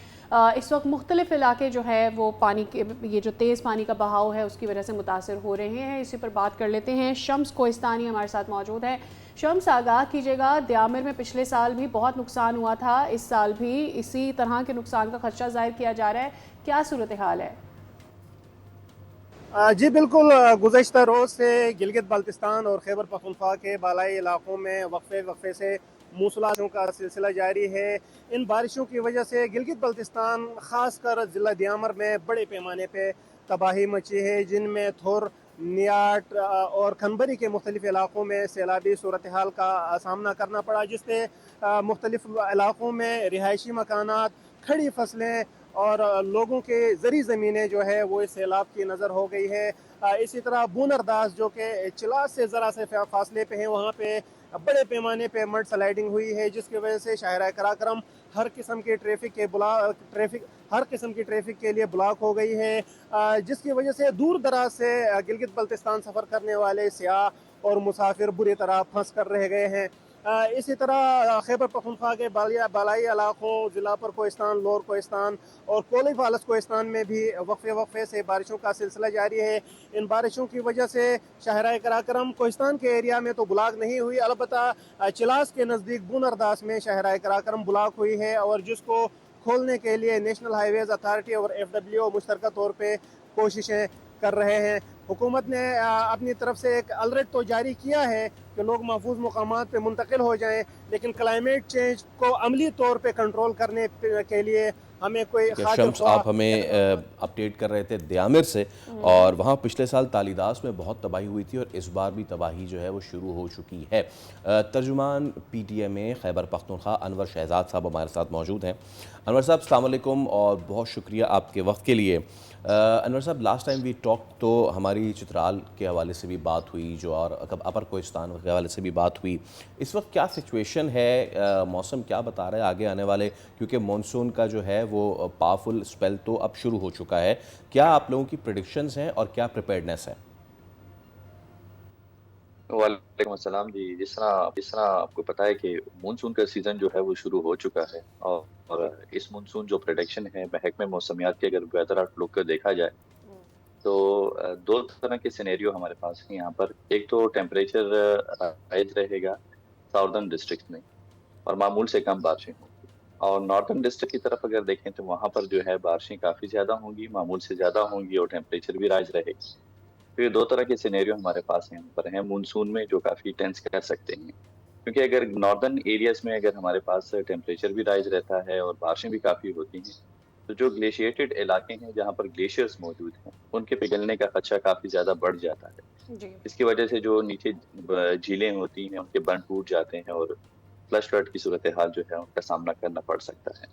इस वक्त मुख्तलिफ़ इलाके जो है वो पानी के, ये जो तेज़ पानी का बहाव है उसकी वजह से मुतासर हो रहे हैं। इसी पर बात कर लेते हैं। शम्स कोहिस्तानी हमारे साथ मौजूद है। शम्स, आगाह कीजिएगा, दयामिर में पिछले साल भी बहुत नुकसान हुआ था, इस साल भी इसी तरह के नुकसान का खदशा जाहिर किया जा रहा है, क्या सूरत हाल है? जी बिल्कुल, गुज़श्ता रोज़ से गिलगित बाल्तिस्तान और खैबर पख्तूनख्वा के बालाई इलाकों में वक्फे से मूसलाधारों का सिलसिला जारी है। इन बारिशों की वजह से गिलगित बाल्तिस्तान ख़ासकर ज़िला दयामिर में बड़े पैमाने पर तबाही मची है, जिनमें थोर, नियाट और खनबरी के मुख्तलिफ़ इलाकों में सैलाबी सूरत हाल का सामना करना पड़ा, जिससे मुख्तलिफ़ इलाकों में रिहायशी मकानात, खड़ी फसलें और लोगों के ज़री ज़मीनें जो है वो इस सैलाब की नज़र हो गई है। इसी तरह बूनरदास जो कि चिलास से ज़रा से फासले पे हैं, वहाँ पे बड़े पैमाने पे मड स्लाइडिंग हुई है, जिसकी वजह से शाहरा कराक्रम हर किस्म के ट्रैफिक के लिए ब्लॉक हो गई है, जिसकी वजह से दूर दराज से गिलगित बल्तिस्तान सफ़र करने वाले सियाह और मुसाफिर बुरी तरह फंस कर रह गए हैं। इसी तरह खैबर पख्तूनख्वा के बालाई इलाकों ज़िला पर कोहिस्तान, लोअर कोहिस्तान और कोली फालस कोहिस्तान में भी वक्फे से बारिशों का सिलसिला जारी है। इन बारिशों की वजह से शाहरा कराक्रम कोहिस्तान के एरिया में तो ब्लॉक नहीं हुई, अलबत्ता चिलास के नज़दीक बूनरदास में शाहरा कराक्रम ब्लॉक हुई है, और जिसको खोलने के लिए नेशनल हाईवेज़ अथॉरिटी और FWO मुश्तरका तौर पर कोशिशें कर रहे हैं। हुकूमत ने अपनी तरफ से एक अलर्ट तो जारी किया है कि लोग महफूज मकामात पे मुंतकिल हो जाएं, लेकिन क्लाइमेट चेंज को अमली तौर पे कंट्रोल करने के लिए हमें कोई शम्स आप हमें अपडेट कर रहे थे दयामिर से, और वहाँ पिछले साल तालीदास में बहुत तबाही हुई थी और इस बार भी तबाही जो है वो शुरू हो चुकी है। तर्जुमान PTMA खैबर पख्तूनख्वा अनवर शहजाद साहब हमारे साथ मौजूद हैं। अनवर साहब अस्सलाम वालेकुम और बहुत शुक्रिया आपके वक्त के लिए। अनवर साहब, लास्ट टाइम वी टॉक तो हमारी चित्राल के हवाले से भी बात हुई, जो और अपर कोहिस्तान के हवाले से भी बात हुई। इस वक्त क्या सिचुएशन है, मौसम क्या बता रहा है आगे आने वाले, क्योंकि मॉनसून का जो है वो पावरफुल स्पेल तो अब शुरू हो चुका है। क्या आप लोगों की प्रेडिक्शंस हैं और क्या प्रिपेयर्डनेस है? वालेकुम अस्सलाम जी। जिस तरह आपको पता है कि मानसून का सीज़न जो है वो शुरू हो चुका है, और इस मानसून जो प्रेडिक्शन है महकमे मौसमियात के, अगर वेदर आउटलुक को देखा जाए तो दो तरह के सिनेरियो हमारे पास हैं यहाँ पर। एक तो टेम्परेचर राइज रहेगा साउदर्न डिस्ट्रिक्ट में और मामूल से कम बारिशें होंगी, और नॉर्थर्न डिस्ट्रिक्ट की तरफ अगर देखें तो वहाँ पर जो है बारिशें काफ़ी ज़्यादा होंगी, मामूल से ज़्यादा होंगी और टेम्परेचर भी राइज रहेगी। तो ये दो तरह के सिनेरियो हमारे पास यहाँ पर हैं मानसून में, जो काफ़ी टेंस कर सकते हैं। क्योंकि अगर नॉर्दर्न एरियाज में अगर हमारे पास टेम्परेचर भी राइज रहता है और बारिशें भी काफ़ी होती हैं, तो जो ग्लेशिएटेड इलाके हैं जहाँ पर ग्लेशियर्स मौजूद हैं, उनके पिघलने का खदशा काफ़ी ज़्यादा बढ़ जाता है। इसकी वजह से जो नीचे झीलें होती हैं उनके बंद टूट जाते हैं और फ्लश फ्लड की सूरत हाल जो है उनका सामना करना पड़ सकता है।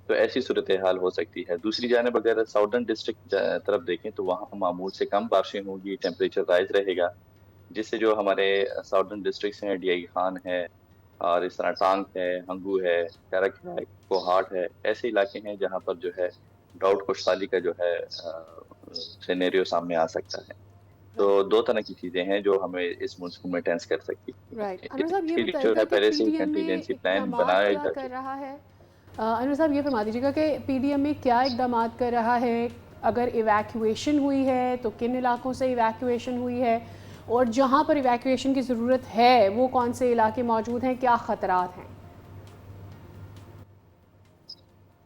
तो ऐसी सूरत हाल हो सकती है। दूसरी जानब अगर साउदर्न डिस्ट्रिक्ट तरफ देखें तो वहाँ मामूल से कम बारिशें होंगी, टेम्परेचर राइज रहेगा, जिससे जो हमारे साउदर्न डिस्ट्रिक्ट हैं, DI खान है और इस तरह टांग है, हंगू है, करक है, कोहाट है, ऐसे इलाके हैं जहाँ पर जो है ड्राउट खुशहाली का जो है सिनेरियो सामने आ सकता है। तो दो तरह की चीजें हैं जो हमें इस मानसून में टेंस कर सकती है। इसके लिए जो है पहले से ही कंटीजेंसी प्लान बनाया जा रहा है। अनवर साहब, ये फरमा दीजिएगा कि PDMA क्या इकदाम कर रहा है, अगर इवैक्यूएशन हुई है तो किन इलाकों से इवैक्यूएशन हुई है, और जहाँ पर इवैक्यूएशन की ज़रूरत है वो कौन से इलाके मौजूद हैं, क्या ख़तरात हैं?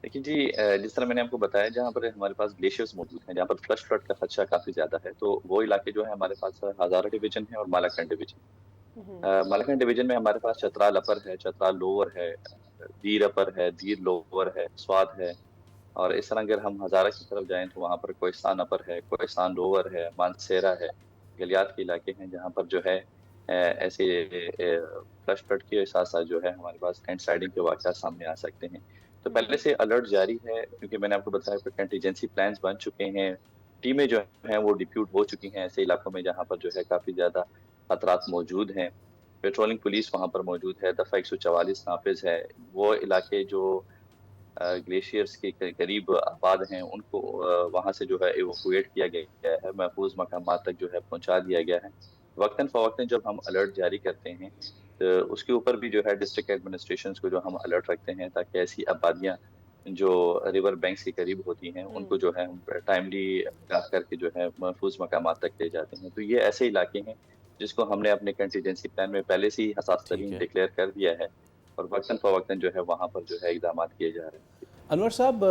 देखिए जी, जिस तरह मैंने आपको बताया, जहाँ पर हमारे पास ग्लेशियर्स मौजूद हैं, जहाँ पर फ्लश फ्लड का खदशा काफ़ी ज़्यादा है, तो वो इलाके जो है हमारे पास हज़ारा डिवीजन है और मालाकंड डिवीजन। मालाकंड डिवीजन में हमारे पास चतराल अपर है, चतराल लोअर है, दीर अपर है, दीर लोअर है, स्वाद है, और इस तरह अगर हम हज़ारा की तरफ जाएं तो वहाँ पर कोहिस्तान अपर है, कोहिस्तान लोअर है, मानसेरा है, गलियात के इलाके हैं जहाँ पर जो है ऐसे फ्लश फ्लड के साथ साथ जो है हमारे पास लैंड स्लाइडिंग के वाक़यात सामने आ सकते हैं। तो पहले से अलर्ट जारी है, क्योंकि मैंने आपको बताया कि कंटीजेंसी प्लान्स बन चुके हैं, टीमें जो हैं वो डिप्यूट हो चुकी हैं ऐसे इलाकों में जहाँ पर जो है काफ़ी ज़्यादा खतरात मौजूद हैं। पेट्रोलिंग पुलिस वहाँ पर मौजूद है, दफ़ा 144 नाफिज है। वो इलाके जो ग्लेशियर्स के करीब आबाद हैं उनको वहाँ से जो है एवोकुएट किया गया है, महफूज मकामात तक जो है पहुँचा दिया गया है। वक्तन फ़वक्तन जब हम अलर्ट जारी करते हैं तो उसके ऊपर भी जो है डिस्ट्रिक्ट एडमिनिस्ट्रेशंस को जो हम अलर्ट रखते हैं, ताकि ऐसी आबादियाँ जो रिवर बैंक्स के करीब होती हैं उनको जो है हम टाइमली आगाह करके जो है महफूज मकामात तक ले जाते हैं। तो ये ऐसे इलाके हैं जिसको हमने अपने कंटीजेंसी प्लान में पहले से ही हसास तरीन डिक्लेयर कर दिया है, और वक्तन फ़वक्तन जो है वहाँ पर जो है इक़दामात किए जा रहे हैं। अनवर साहब,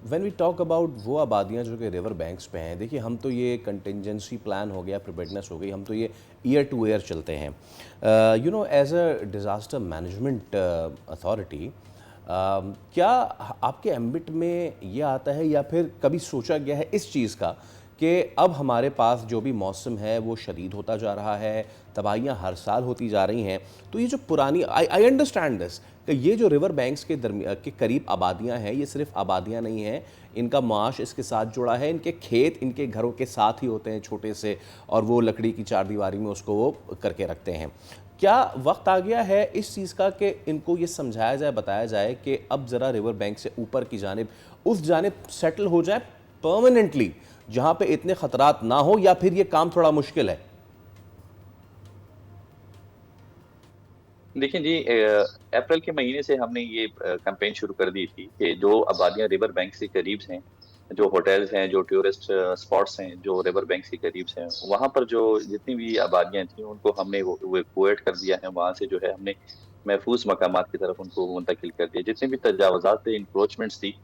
व्हेन वी टॉक अबाउट वो आबादियाँ जो कि रिवर बैंक्स पे हैं, देखिए हम तो ये कंटिजेंसी प्लान हो गया, प्रिपेयर्डनेस हो गई, हम तो ये ईयर टू ईयर चलते हैं। You know, as a disaster management authority, क्या आपके एम्बिट में ये आता है या फिर कभी सोचा गया है इस चीज़ का कि अब हमारे पास जो भी मौसम है वो शदीद होता जा रहा है, तबाहियाँ हर साल होती जा रही हैं। तो ये जो पुरानी आई अंडरस्टैंड दिस कि ये जो रिवर बैंक्स के करीब आबादियाँ हैं, ये सिर्फ आबादियाँ नहीं हैं, इनका माश इसके साथ जुड़ा है, इनके खेत इनके घरों के साथ ही होते हैं छोटे से, और वो लकड़ी की चारदीवारी में उसको वो करके रखते हैं। क्या वक्त आ गया है इस चीज़ का कि इनको ये समझाया जाए, बताया जाए कि अब ज़रा रिवर बैंक से ऊपर की जानिब, उस जानिब सेटल हो जाए परमानेंटली, जहाँ पे इतने ख़तरात ना हो, या फिर ये काम थोड़ा मुश्किल है? देखिए जी, अप्रैल के महीने से हमने ये कैंपेन शुरू कर दी थी कि जो आबादियां रिवर बैंक से करीब हैं, जो होटल्स हैं, जो टूरिस्ट स्पॉट्स हैं, जो रिवर बैंक के करीब हैं, वहाँ पर जो जितनी भी आबादियां थी उनको हमने वो इवैक्यूएट कर दिया है। वहाँ से जो है हमने महफूज मकामात की तरफ उनको मुंतकिल कर दिया। जितने भी तजावुज़ात थे, इंक्रोचमेंट्स थी,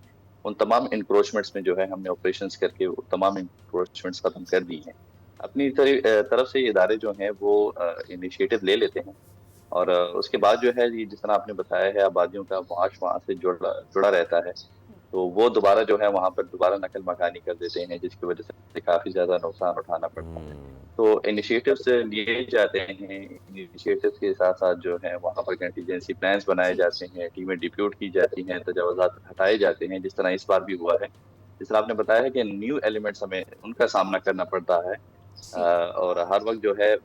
उन तमाम इंक्रोचमेंट्स में जो है हमने ऑपरेशंस करके वो तमाम इंक्रोचमेंट्स खत्म कर दी हैं। अपनी तरफ से इदारे जो हैं वो इनिशिएटिव ले लेते हैं, और उसके बाद जो है ये जिस तरह आपने बताया है, आबादियों का माश वहाँ से जुड़ा जुड़ा रहता है, तो वो दोबारा जो है वहाँ पर दोबारा नकल मकानी कर देते हैं, जिसकी वजह से काफ़ी ज़्यादा नुकसान उठाना पड़ता है। तो इनिशिएटिव्स लिए जाते हैं, इनिशिएटिव्स के साथ-साथ जो है वहाँ पर कंटीजेंसी प्लान्स बनाए जाते हैं, टीमें डिप्यूट की जाती हैं, तजावुज़ात हटाए जाते हैं, जिस तरह इस बार भी हुआ है। जिस तरह आपने बताया है कि न्यू एलिमेंट्स हमें उनका सामना करना पड़ता है, और हर वक्त जो है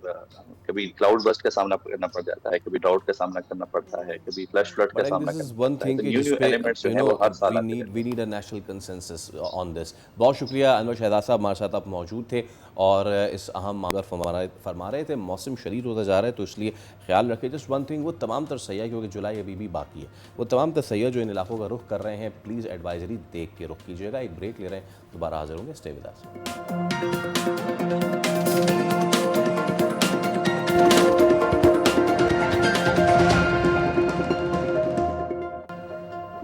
कभी क्लाउड बर्स्ट का सामना करना पड़ जाता है, कभी ड्राउट का सामना करना पड़ता है, कभी फ्लैश फ्लड का बट सामना दिस करना इज़ वन पड़ता है। थिंग तो कि न्यू जिस न्यू पे एलिमेंट्स जो है वो हर साल आते रहते हैं। We need a national consensus on this. बहुत शुक्रिया अनवर शहजाद साहब, हमारे साथ आप मौजूद थे और इस अहम मामला फरमा रहे थे। मौसम शदीद होता जा रहा है, तो इसलिए ख्याल रखिए। जस्ट वन थिंग, वो तमाम तर सयाह, क्योंकि जुलाई अभी भी बाकी है, वो तमाम तर सयाह जो इन इलाकों का रुख कर रहे हैं, प्लीज़ एडवाइजरी देख के रुख कीजिएगा। एक ब्रेक ले रहे हैं, दोबारा हाजिर होंगे। Stay with us.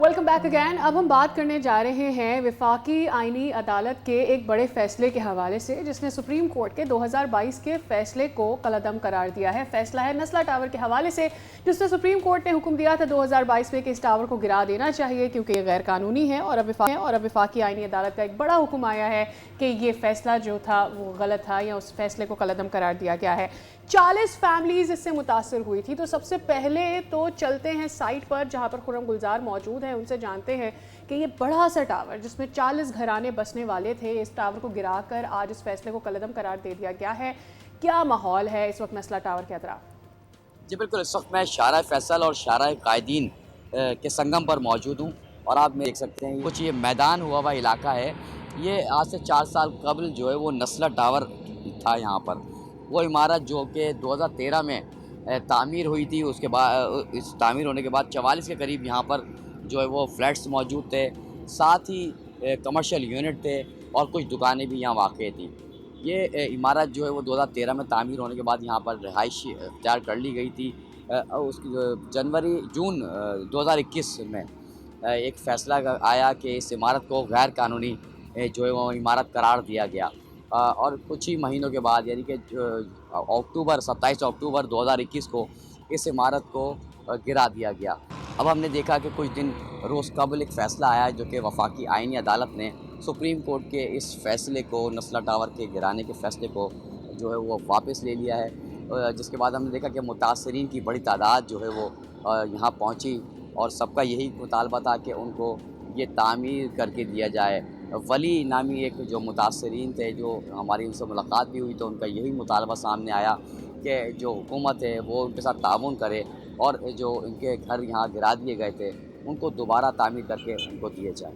Welcome back again. अब हम बात करने जा रहे हैं विफाकी आईनी अदालत के एक बड़े फैसले के हवाले से, जिसने सुप्रीम कोर्ट के 2022 के फैसले को कलअदम करार दिया है। फैसला है नस्ला टावर के हवाले से, जिसमें सुप्रीम कोर्ट ने हुक्म दिया था 2022 में कि इस टावर को गिरा देना चाहिए क्योंकि ये गैर कानूनी है। और अब विफाकी आईनी अदालत का एक बड़ा हुक्म आया है कि ये फैसला जो था वो गलत था, या उस फैसले को कलअदम करार दिया गया है। 40 फैमिलीज़ इससे मुतासर हुई थी। तो सबसे पहले तो चलते हैं साइट पर जहाँ पर खुर्रम गुलजार मौजूद हैं, उनसे जानते हैं कि ये बड़ा सा टावर जिसमें 40 घराने बसने वाले थे, इस टावर को गिराकर आज इस फैसले को कलअदम करार दे दिया गया है। क्या माहौल है इस वक्त नस्ला टावर के अतराफ? जी बिल्कुल, इस वक्त मैं शाहराह फैसल और शाहराह कायदीन के संगम पर मौजूद हूँ, और आप देख सकते हैं कुछ ये मैदान हुआ हुआ इलाका है। ये आज से 4 साल कबल जो है वो नस्ला टावर था यहाँ पर। वो इमारत जो कि 2013 में तामीर हुई थी, उसके बाद इस तामीर होने के बाद 44 के करीब यहाँ पर जो है वो फ्लैट्स मौजूद थे, साथ ही कमर्शियल यूनिट थे और कुछ दुकानें भी यहाँ वाक़ थी। ये इमारत जो है वो 2013 में तामीर होने के बाद यहाँ पर रिहाइश तैयार कर ली गई थी। उसकी जून 2021 में एक फ़ैसला आया कि इस इमारत को गैर कानूनी जो है वो इमारत करार दिया गया, और कुछ ही महीनों के बाद यानी कि 27 अक्टूबर 2021 को इस इमारत को गिरा दिया गया। अब हमने देखा कि कुछ दिन रोज़ कबल एक फ़ैसला आया जो कि वफाकी आईनी अदालत ने सुप्रीम कोर्ट के इस फ़ैसले को, नस्ला टावर के गिराने के फ़ैसले को जो है वो वापस ले लिया है। जिसके बाद हमने देखा कि मुतासरीन की बड़ी तादाद जो है वो यहाँ पहुँची, और सबका यही मुतालबा था कि उनको ये तामीर करके दिया जाए। वली नामी एक जो मुतासरीन थे, जो हमारी उनसे मुलाकात भी हुई, तो उनका यही मुतालबा सामने आया कि जो हुकूमत है वो उनके साथ ताउन करे, और जो इनके घर यहाँ गिरा दिए गए थे उनको दोबारा तामीर करके उनको दिए जाए।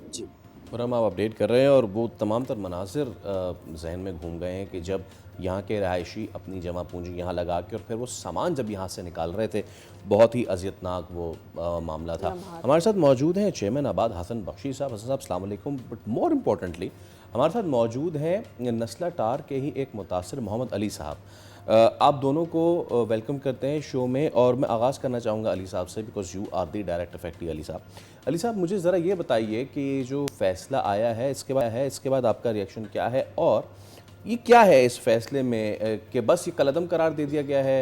जी खुर्रम, आप अपडेट कर रहे हैं, और वो तमाम तर मनाजिर जहन में घूम गए हैं कि जब यहाँ के रहायशी अपनी जमा पूंजी यहाँ लगा के और फिर वो सामान जब यहाँ से निकाल रहे थे, बहुत ही अज़ियतनाक वो मामला था। हमारे साथ मौजूद हैं चेयरमैन आबाद हसन बख्शी साहब। हसन साहब अस्सलाम वालेकुम। बट मोर इम्पॉर्टेंटली हमारे साथ मौजूद हैं नस्ला टार के ही एक मुतासिर मोहम्मद अली साहब। आप दोनों को वेलकम करते हैं शो में, और मैं आगाज़ करना चाहूँगा अली साहब से, because you are the direct effective. Ali sahab मुझे ज़रा ये बताइए कि जो फ़ैसला आया है इसके बाद आपका रिएक्शन क्या है, और ये क्या है इस फैसले में कि बस ये कलअदम करार दे दिया गया है,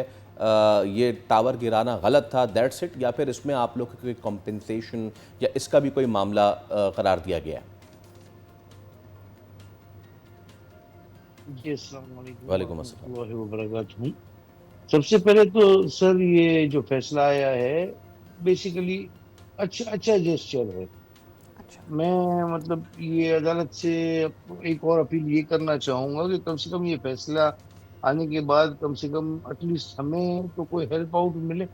ये टावर गिराना गलत था, दैट्स इट, या फिर इसमें आप लोग कोई कॉम्पेंसेशन या इसका भी कोई मामला करार दिया गया है? जी, अस्सलाम वालेकुम वालेकुम अस्सलाम। वरहमतुल्लाहि वबरकातुहू। सबसे पहले तो सर ये जो फैसला आया है बेसिकली अच्छा अच्छा जेस्चर है। अच्छा। मैं मतलब ये अदालत से एक और अपील ये करना चाहूंगा कि कम से कम ये फैसला आने के बाद कम से कम एटलीस्ट हमें तो कोई हेल्प आउट मिले।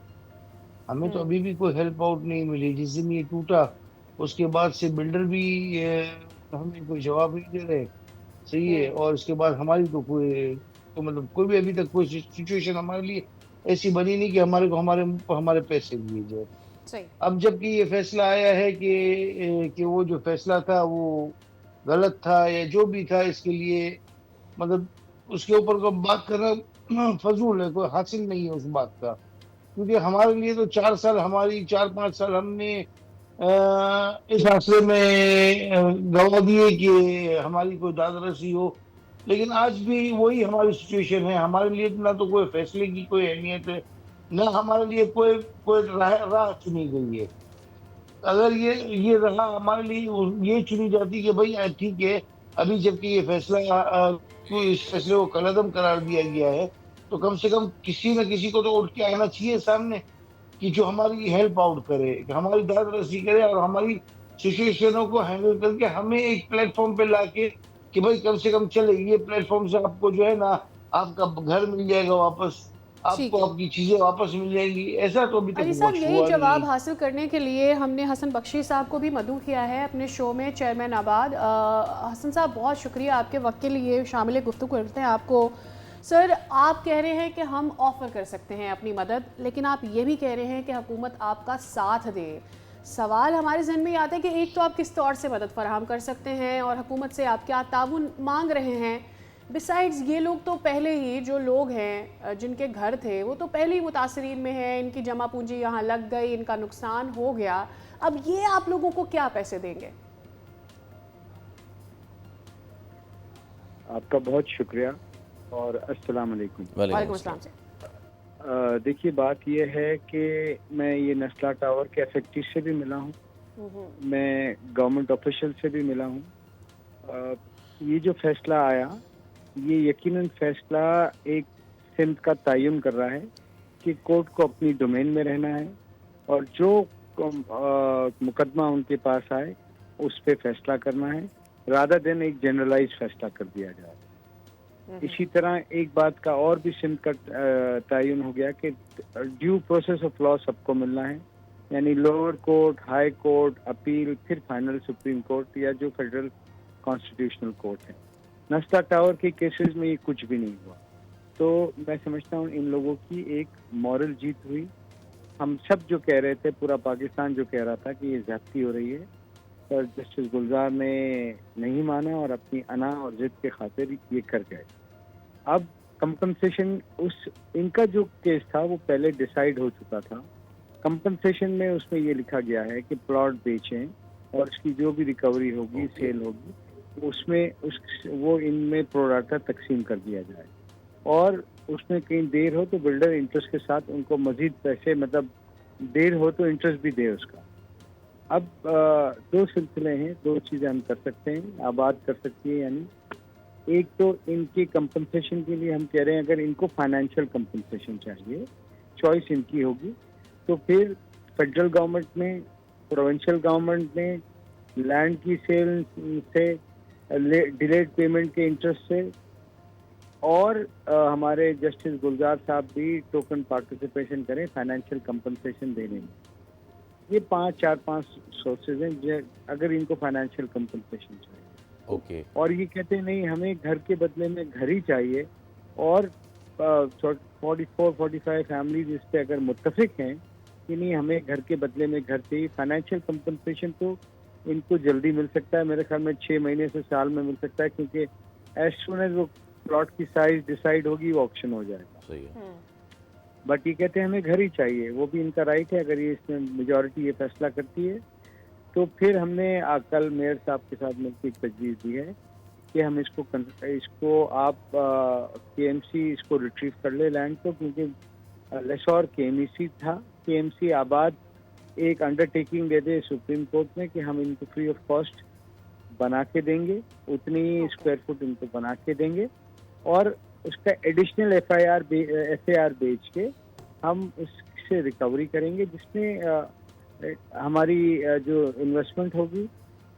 हमें तो हम्म। अभी भी कोई हेल्प आउट नहीं मिली। जिस दिन ये टूटा उसके बाद से बिल्डर भी हमें कोई जवाब नहीं दे रहे। सही है। हम्म। और इसके बाद हमारी तो मतलब कोई भी अभी तक कोई सिचुएशन हमारे लिए ऐसी बनी नहीं कि हमारे को हमारे पैसे दिए जाए। सही। अब जबकि ये फैसला आया है कि वो जो फैसला था वो गलत था या जो भी था इसके लिए मतलब उसके ऊपर को बात करना फजूल है। कोई हासिल नहीं है उस बात का। क्योंकि हमारे लिए तो 4 साल हमारी 4-5 साल हमने इस हादसे में गंवा दिए कि हमारी कोई दाद रसी हो। लेकिन आज भी वही हमारी सिचुएशन है। हमारे लिए ना तो कोई फैसले की कोई अहमियत है ना हमारे लिए कोई कोई राह चुनी गई है। अगर ये रहा हमारे लिए ये चुनी जाती कि भाई ठीक है अभी जबकि ये फैसला को इस फैसले को कलअदम करार दिया गया है तो कम से कम किसी न किसी को तो उठ के आना चाहिए सामने कि जो हमारी हेल्प आउट करे कि हमारी दाद रसी करे और हमारी सिचुएशनों को हैंडल करके हमें एक प्लेटफॉर्म पे लाके कि भाई कम से कम चले ये प्लेटफॉर्म से आपको जो है ना आपका घर मिल जाएगा वापस। आपको ठीक है। आपकी चीजें वापस मिल जाएंगी। ऐसा तो अभी तक अली साहब, यही हुआ नहीं जवाब है। हासिल करने के लिए हमने हसन बख्शी साहब को भी मदऊ किया है अपने शो में, चेयरमैन आबाद। हसन साहब, बहुत शुक्रिया आपके वक्त के लिए, शामिल गुफ्तगू करते हैं आपको। सर, आप कह रहे हैं कि हम ऑफ़र कर सकते हैं अपनी मदद, लेकिन आप ये भी कह रहे हैं कि हुकूमत आपका साथ दे। सवाल हमारे जहन में ये आता है कि एक तो आप किस तौर से मदद फराहम कर सकते हैं और हुकूमत से आप क्या ताउन मांग रहे हैं। बिसाइड्स ये लोग तो पहले ही, जो लोग हैं जिनके घर थे वो तो पहले ही मुतासरीन में हैं, इनकी जमा पूंजी यहाँ लग गई, इनका नुकसान हो गया। अब ये आप लोगों को क्या पैसे देंगे? आपका बहुत शुक्रिया और अस्सलाम वालेकुम। वालेकुम अस्सलाम से। देखिए, बात यह है कि मैं ये नस्ला टावर के अफेक्टिव से भी मिला हूँ, मैं गवर्नमेंट ऑफिशियल से भी मिला हूँ। ये जो फैसला आया ये यकीनन फैसला एक सिमत का तयन कर रहा है कि कोर्ट को अपनी डोमेन में रहना है और जो मुकदमा उनके पास आए उस पे फैसला करना है, रादर देन एक जनरलाइज फैसला कर दिया जाए। इसी तरह एक बात का और भी सिमत का तयन हो गया कि ड्यू प्रोसेस ऑफ लॉ सबको मिलना है, यानी lower court, high court, appeal, फिर फाइनल सुप्रीम कोर्ट या जो फेडरल कॉन्स्टिट्यूशनल कोर्ट है। नस्ला टावर के केसेस में ये कुछ भी नहीं हुआ। तो मैं समझता हूँ इन लोगों की एक मॉरल जीत हुई। हम सब जो कह रहे थे, पूरा पाकिस्तान जो कह रहा था कि ये ज्यादती हो रही है, पर जस्टिस गुलजार ने नहीं माना और अपनी अना और जिद के खातिर ये कर गए। अब कंपनसेशन, उस इनका जो केस था वो पहले डिसाइड हो चुका था। कंपनसेशन में उसमें ये लिखा गया है कि प्लॉट बेचें और उसकी जो भी रिकवरी होगी, सेल होगी, उसमें वो इनमें प्रोराटा तकसीम कर दिया जाए और उसमें कहीं देर हो तो बिल्डर इंटरेस्ट के साथ उनको मजीद पैसे, मतलब देर हो तो इंटरेस्ट भी दे उसका। अब दो सिलसिले हैं, दो चीज़ें हम कर सकते हैं, आबाद कर सकती है। यानी एक तो इनकी कंपनसेशन के लिए हम कह रहे हैं अगर इनको फाइनेंशियल कंपनसेशन चाहिए, चॉइस इनकी होगी, तो फिर फेडरल गवर्नमेंट ने, प्रोविंशियल गवर्नमेंट ने लैंड की सेल से, डिलेड पेमेंट के इंटरेस्ट से और हमारे जस्टिस गुलजार साहब भी टोकन पार्टिसिपेशन करें फाइनेंशियल कंपनसेशन देने में। ये 4-5 सोर्सेज हैं अगर इनको फाइनेंशियल कंपनसेशन चाहिए। और ये कहते हैं नहीं हमें घर के बदले में घर ही चाहिए और 44-45 फैमिलीज इस पे अगर मुत्तफिक हैं कि नहीं हमें घर के बदले में घर चाहिए। फाइनेंशियल कंपनसेशन तो इनको जल्दी मिल सकता है, मेरे ख्याल में 6 महीने से साल में मिल सकता है, क्योंकि एज सून एज वो प्लॉट की साइज डिसाइड होगी वो ऑक्शन हो जाएगा। सही है। बट ये कहते हैं हमें घर ही चाहिए, वो भी इनका राइट है। अगर ये इसमें मेजॉरिटी ये फैसला करती है तो फिर हमने कल मेयर साहब के साथ मिलकर एक तजवीज़ दी है कि हम इसको आप KMC इसको रिट्रीव कर ले लैंड को, क्योंकि लेसौर KMC था, KMC आबाद एक अंडरटेकिंग दे दे सुप्रीम कोर्ट में कि हम इनको फ्री ऑफ कॉस्ट बना के देंगे, उतनी स्क्वायर फुट इनको बना के देंगे और उसका एडिशनल FAR बेच के हम उससे रिकवरी करेंगे, जिसमें हमारी जो इन्वेस्टमेंट होगी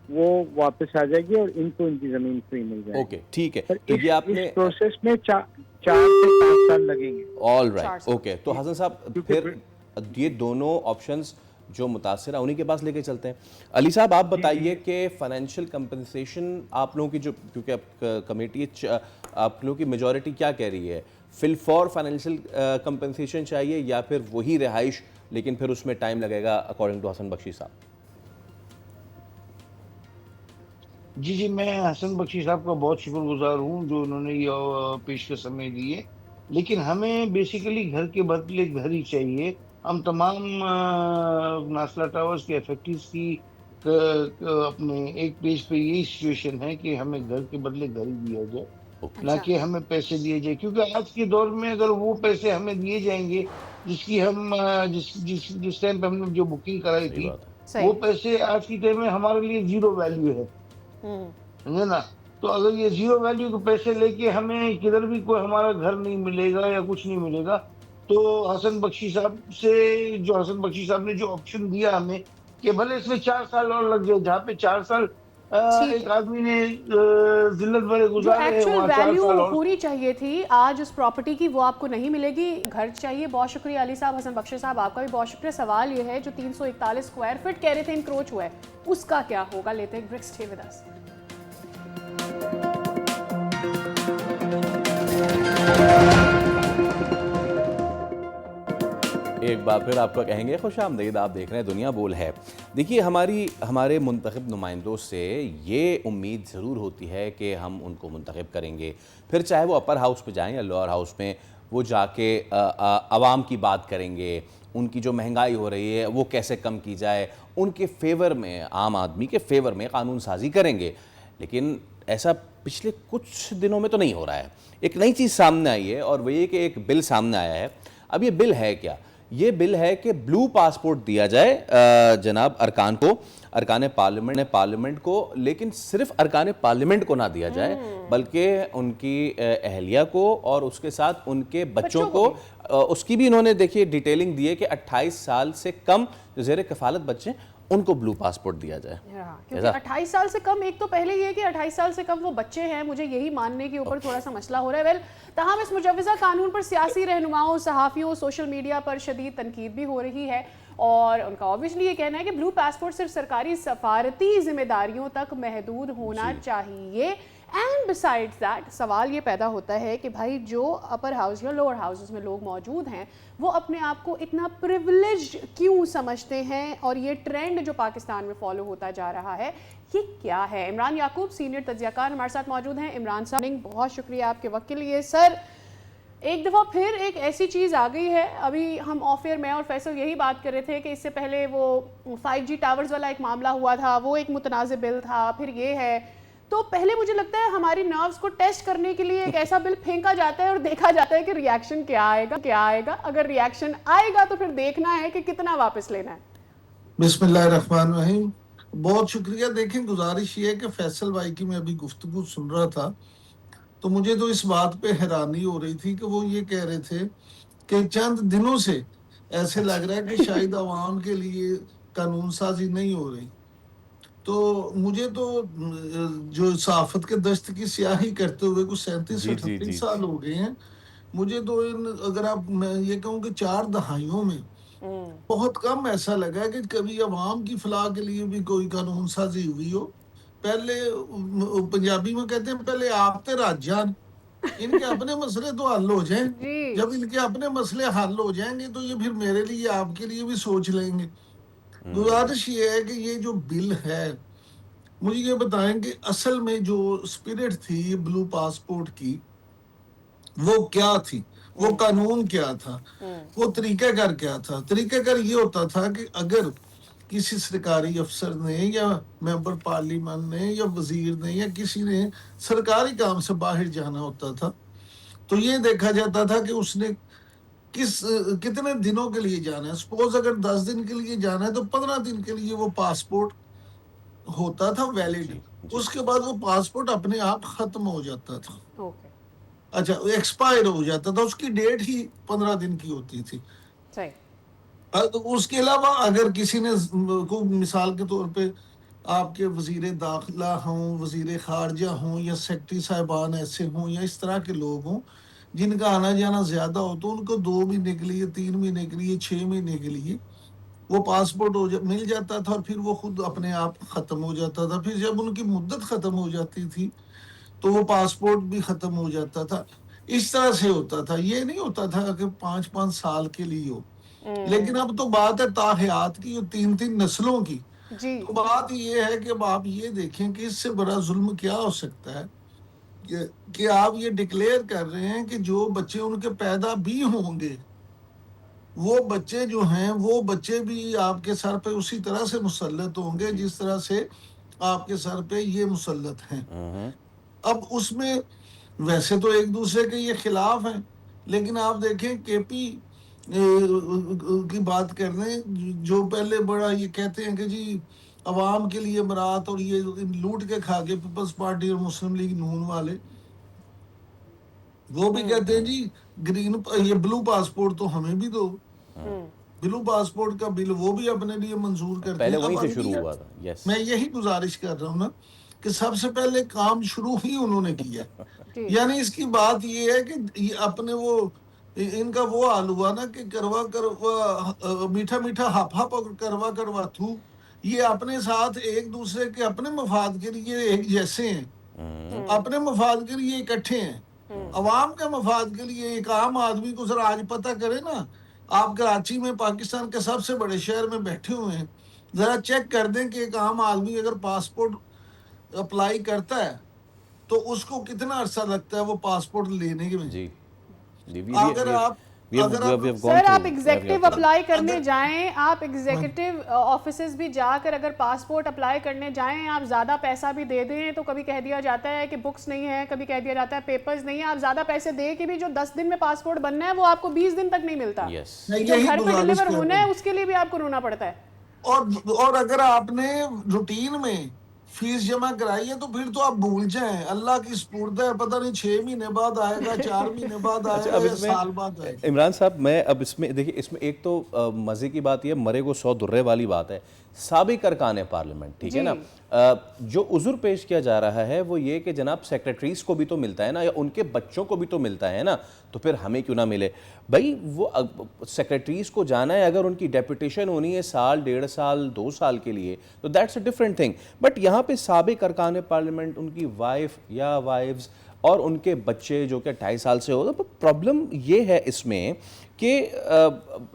वो वापस आ जाएगी और इनको इनकी जमीन फ्री मिल जाएगी। ओके, ठीक है। पर तो ये आपने इस प्रोसेस में 4 से 5 साल लगेंगे। ऑल 4 राइट, साल। ओके। तो हसन साहब फिर ये दोनों ऑप्शंस जो मुतासर है उन्हीं के पास लेके चलते हैं। अली साहब आप बताइए कि फाइनेंशियल कंपनसेशन आप लोगों की जो, क्योंकि आप कमेटी आप लोगों की मेजॉरिटी क्या कह रही है, फिल फॉर फाइनेंशियल कंपनसेशन चाहिए या फिर वही रिहाइश लेकिन फिर उसमें टाइम लगेगा अकॉर्डिंग टू हसन बख्शी साहब? जी, मैं हसन बख्शी साहब का बहुत शुक्रगुजार हूँ जो उन्होंने ये पेशकश हमें दी है। लेकिन हमें बेसिकली घर के बदले घर ही चाहिए। हम तमाम नासला टावर्स के इफेक्टिव्स की अपने एक पेज पे यही सिचुएशन है कि हमें घर के बदले घर ही दिया जाए, ना अच्छा। कि हमें पैसे दिए जाए। क्योंकि आज के दौर में अगर वो पैसे हमें दिए जाएंगे जिसकी हम जिस टाइम पे हमने जो बुकिंग कराई सही थी, बात है। सही। वो पैसे आज की टाइम में हमारे लिए जीरो वैल्यू है, समझे ना। तो अगर ये जीरो वैल्यू के पैसे लेके हमें किधर भी कोई हमारा घर नहीं मिलेगा या कुछ नहीं मिलेगा, तो हसन बख्शी साहब ने जो ऑप्शन दिया हमें कि भले इसमें 4 साल और लग जाए, जहाँ पे 4 साल ठीक एक है। आदमी ने जिल्लत भरे जो गुजारे हैं, एक्चुअल वहाँ 4 वैल्यू साल और। होनी चाहिए थी आज उस प्रॉपर्टी की, वो आपको नहीं मिलेगी। घर चाहिए। बहुत शुक्रिया अली साहब। हसन बख्शी साहब आपका भी बहुत शुक्रिया। सवाल ये है जो 341 स्क्वायर फीट कह रहे थे इंक्रोच हुआ है, उसका क्या होगा? लेते हैं ब्रेक। Stay with us. एक बार फिर आपका कहेंगे खुशामदीद। आप देख रहे हैं दुनिया बोल है। देखिए हमारे मुंतखब नुमाइंदों से ये उम्मीद ज़रूर होती है कि हम उनको मुंतखब करेंगे, फिर चाहे वो अपर हाउस पे जाएं या लोअर हाउस में, वो जाके आवाम की बात करेंगे, उनकी जो महंगाई हो रही है वो कैसे कम की जाए, उनके फेवर में, आम आदमी के फेवर में कानून साजी करेंगे। लेकिन ऐसा पिछले कुछ दिनों में तो नहीं हो रहा है। एक नई चीज़ सामने आई है और वो ये कि एक बिल सामने आया है। अब ये बिल है क्या? ये बिल है कि ब्लू पासपोर्ट दिया जाए जनाब अरकान पार्लियामेंट को, लेकिन सिर्फ अरकान पार्लियामेंट को ना दिया जाए बल्कि उनकी अहलिया को और उसके साथ उनके बच्चों को। उसकी भी इन्होंने देखिए डिटेलिंग दी है कि 28 साल से कम जो ज़ेर कफालत बच्चे उनको ब्लू पासपोर्ट दिया जाए। क्योंकि 28 साल से कम, एक तो पहले ये कि 28 साल से कम वो बच्चे हैं, मुझे यही मानने के ऊपर थोड़ा सा मसला हो रहा है। वेल, तमाम इस मुजव्वज़ा कानून पर सियासी रहनुमाओं, सहाफ़ियों, सोशल मीडिया पर शदीद तनकीद भी हो रही है और उनका ऑब्वियसली ये कहना है कि ब्लू पासपोर्ट सिर्फ सरकारी सफारती जिम्मेदारियों तक महदूद होना चाहिए। एंड बिसाइड्स दैट सवाल ये पैदा होता है कि भाई जो अपर हाउस या लोअर हाउसेस में लोग मौजूद हैं वो अपने आप को इतना प्रिविलेज्ड क्यों समझते हैं, और ये ट्रेंड जो पाकिस्तान में फॉलो होता जा रहा है ये क्या है? इमरान याकूब सीनियर तज्जियाकार हमारे साथ मौजूद हैं। इमरान साहब बहुत शुक्रिया आपके वक्त के लिए। सर, एक दफ़ा फिर एक ऐसी चीज़ आ गई है, अभी हम ऑफ एयर में और फैसल यही बात कर रहे थे कि इससे पहले वो 5G टावर्स वाला एक मामला हुआ था, वो एक मुतनाज़ बिल था, फिर ये है। तो पहले मुझे लगता है हमारी नर्व्स को टेस्ट करने के लिए एक ऐसा बिल फेंका जाता है और देखा जाता है कि रिएक्शन क्या आएगा। अगर रिएक्शन आएगा तो फिर देखना है कि कितना वापस लेना है। बिस्मिल्लाहिर्रहमानिर्रहीम। बहुत शुक्रिया। देखें, गुजारिश ये है कि फैसल भाई की मैं अभी गुफ्तगू सुन रहा था तो मुझे तो इस बात पे हैरानी हो रही थी कि वो ये कह रहे थे कि चंद दिनों से ऐसे लग रहा है कि शायद आवाम के लिए कानून साजी नहीं हो रही। तो मुझे तो जो सहाफत के दस्त की स्याही करते हुए कुछ 37-38 साल हो गए हैं। मुझे तो अगर मैं ये कहूँ कि 4 दहाइयों में बहुत कम ऐसा लगा है कि कभी अवाम की फलाह के लिए भी कोई कानून साजी हुई हो। पहले पंजाबी में कहते हैं पहले आप ते राजान, इनके अपने मसले तो हल हो जाएं। जब इनके अपने मसले हल हो जाएंगे तो ये फिर मेरे लिए आपके लिए भी सोच लेंगे। गुजारिश ये है कि ये जो बिल है, मुझे ये बताएं कि असल में जो स्पिरिट थी ब्लू पासपोर्ट की वो क्या थी, वो कानून क्या था, वो तरीकाकार क्या था। तरीकाकार ये होता था कि अगर किसी सरकारी अफसर ने या मेंबर पार्लियामेंट ने या वजीर ने या किसी ने सरकारी काम से बाहर जाना होता था तो ये देखा जाता था कि उसने कितने दिनों के लिए जाना है। सपोज अगर 10 दिन के लिए जाना है तो 15 दिन के लिए वो पासपोर्ट होता था वैलिड। उसके बाद वो पासपोर्ट अपने आप खत्म हो जाता था। अच्छा एक्सपायर हो जाता था, उसकी डेट ही 15 दिन की होती थी। सही। तो उसके अलावा अगर किसी ने को मिसाल के तौर पे आपके वजीर दाखिला हों, वजीर खारजा हों या सेक्रेटरी साहिबान ऐसे हों या इस तरह के लोग हों जिनका आना जाना ज्यादा हो, तो उनको 2 महीने के लिए, 3 महीने के लिए, 6 महीने के लिए वो पासपोर्ट मिल जाता था और फिर वो खुद अपने आप खत्म हो जाता था। फिर जब उनकी मुद्दत खत्म हो जाती थी तो वो पासपोर्ट भी खत्म हो जाता था। इस तरह से होता था, ये नहीं होता था कि 5-5 साल के लिए हो। लेकिन अब तो बात है ताहयात की, 3-3 नस्लों की। जी। तो बात ये है कि अब आप ये देखें कि इससे बड़ा जुल्म क्या हो सकता है कि आप ये डिक्लेयर कर रहे हैं कि जो बच्चे उनके पैदा भी होंगे, वो बच्चे जो हैं वो बच्चे भी आपके सर पे उसी तरह से मुसल्लत होंगे जिस तरह से आपके सर पे ये मुसल्लत हैं। अब उसमें वैसे तो एक दूसरे के ये खिलाफ हैं, लेकिन आप देखें केपी की बात कर रहे हैं, जो पहले बड़ा ये कहते हैं कि जी अवाम के लिए बरात और ये लूट के खा के पीपल्स पार्टी और मुस्लिम लीग नून वाले, वो भी कहते हैं जी ग्रीन ये ब्लू पासपोर्ट तो हमें भी दो। ब्लू पासपोर्ट का बिल वो भी अपने लिए मंजूर करते पहले हैं। वहीं अब से अभी शुरू हुआ था। यस, मैं यही गुजारिश कर रहा हूँ ना कि सबसे पहले काम शुरू ही उन्होंने किया। यानी इसकी बात ये है कि ये अपने वो इनका वो हाल हुआ ना कि करवा करवा मीठा मीठा हाफ हाफ और करवा करवा थू, ये अपने साथ एक दूसरे के अपने मफाद के लिए एक जैसे हैं, अपने मफाद के लिए इकट्ठे हैं। अवाम के मफाद के लिए एक आम आदमी को जरा आज पता करे ना, आप कराची में पाकिस्तान के सबसे बड़े शहर में बैठे हुए हैं, जरा चेक कर दें कि एक आम आदमी अगर पासपोर्ट अप्लाई करता है तो उसको कितना अरसा लगता है वो पासपोर्ट लेने में। जी जी, अगर आप सर आप एग्जीक्यूटिव अप्लाई करने जाएं, आप हाँ। एग्जीक्यूटिव ऑफिसेज भी जाकर अगर पासपोर्ट अप्लाई करने जाएं, आप ज़्यादा पैसा भी दे दें तो कभी कह दिया जाता है कि बुक्स नहीं है, कभी कह दिया जाता है पेपर्स नहीं है। आप ज़्यादा पैसे दे के भी जो 10 दिन में पासपोर्ट बनना है वो आपको 20 दिन तक नहीं मिलता। जो घर पे डिलीवर होना है उसके लिए भी आपको रोना पड़ता है। और अगर आपने रूटीन में फीस जमा कराई है तो फिर तो आप भूल जाएं, अल्लाह की स्पुर्द है, पता नहीं 6 महीने बाद आएगा, 4 महीने बाद अच्छा, आएगा अब या इसमें साल बाद आएगा। इमरान साहब, मैं अब इसमें देखिए, इसमें एक तो मज़े की बात यह मरे को 100 दुर्रे वाली बात है। साबिक अरकान पार्लियामेंट, ठीक है ना, जो उज़ुर पेश किया जा रहा है वो ये कि जनाब सेक्रेटरीज को भी तो मिलता है ना, या उनके बच्चों को भी तो मिलता है ना, तो फिर हमें क्यों ना मिले भाई। वो सेक्रेटरीज को जाना है, अगर उनकी डेपुटेशन होनी है साल, 1.5 साल, 2 साल के लिए, तो that's a different thing. But यहाँ पे साबिक अरकान पार्लियामेंट, उनकी वाइफ या वाइफ्स और उनके बच्चे जो कि 2.5 साल से हो, तो प्रॉब्लम ये है इसमें कि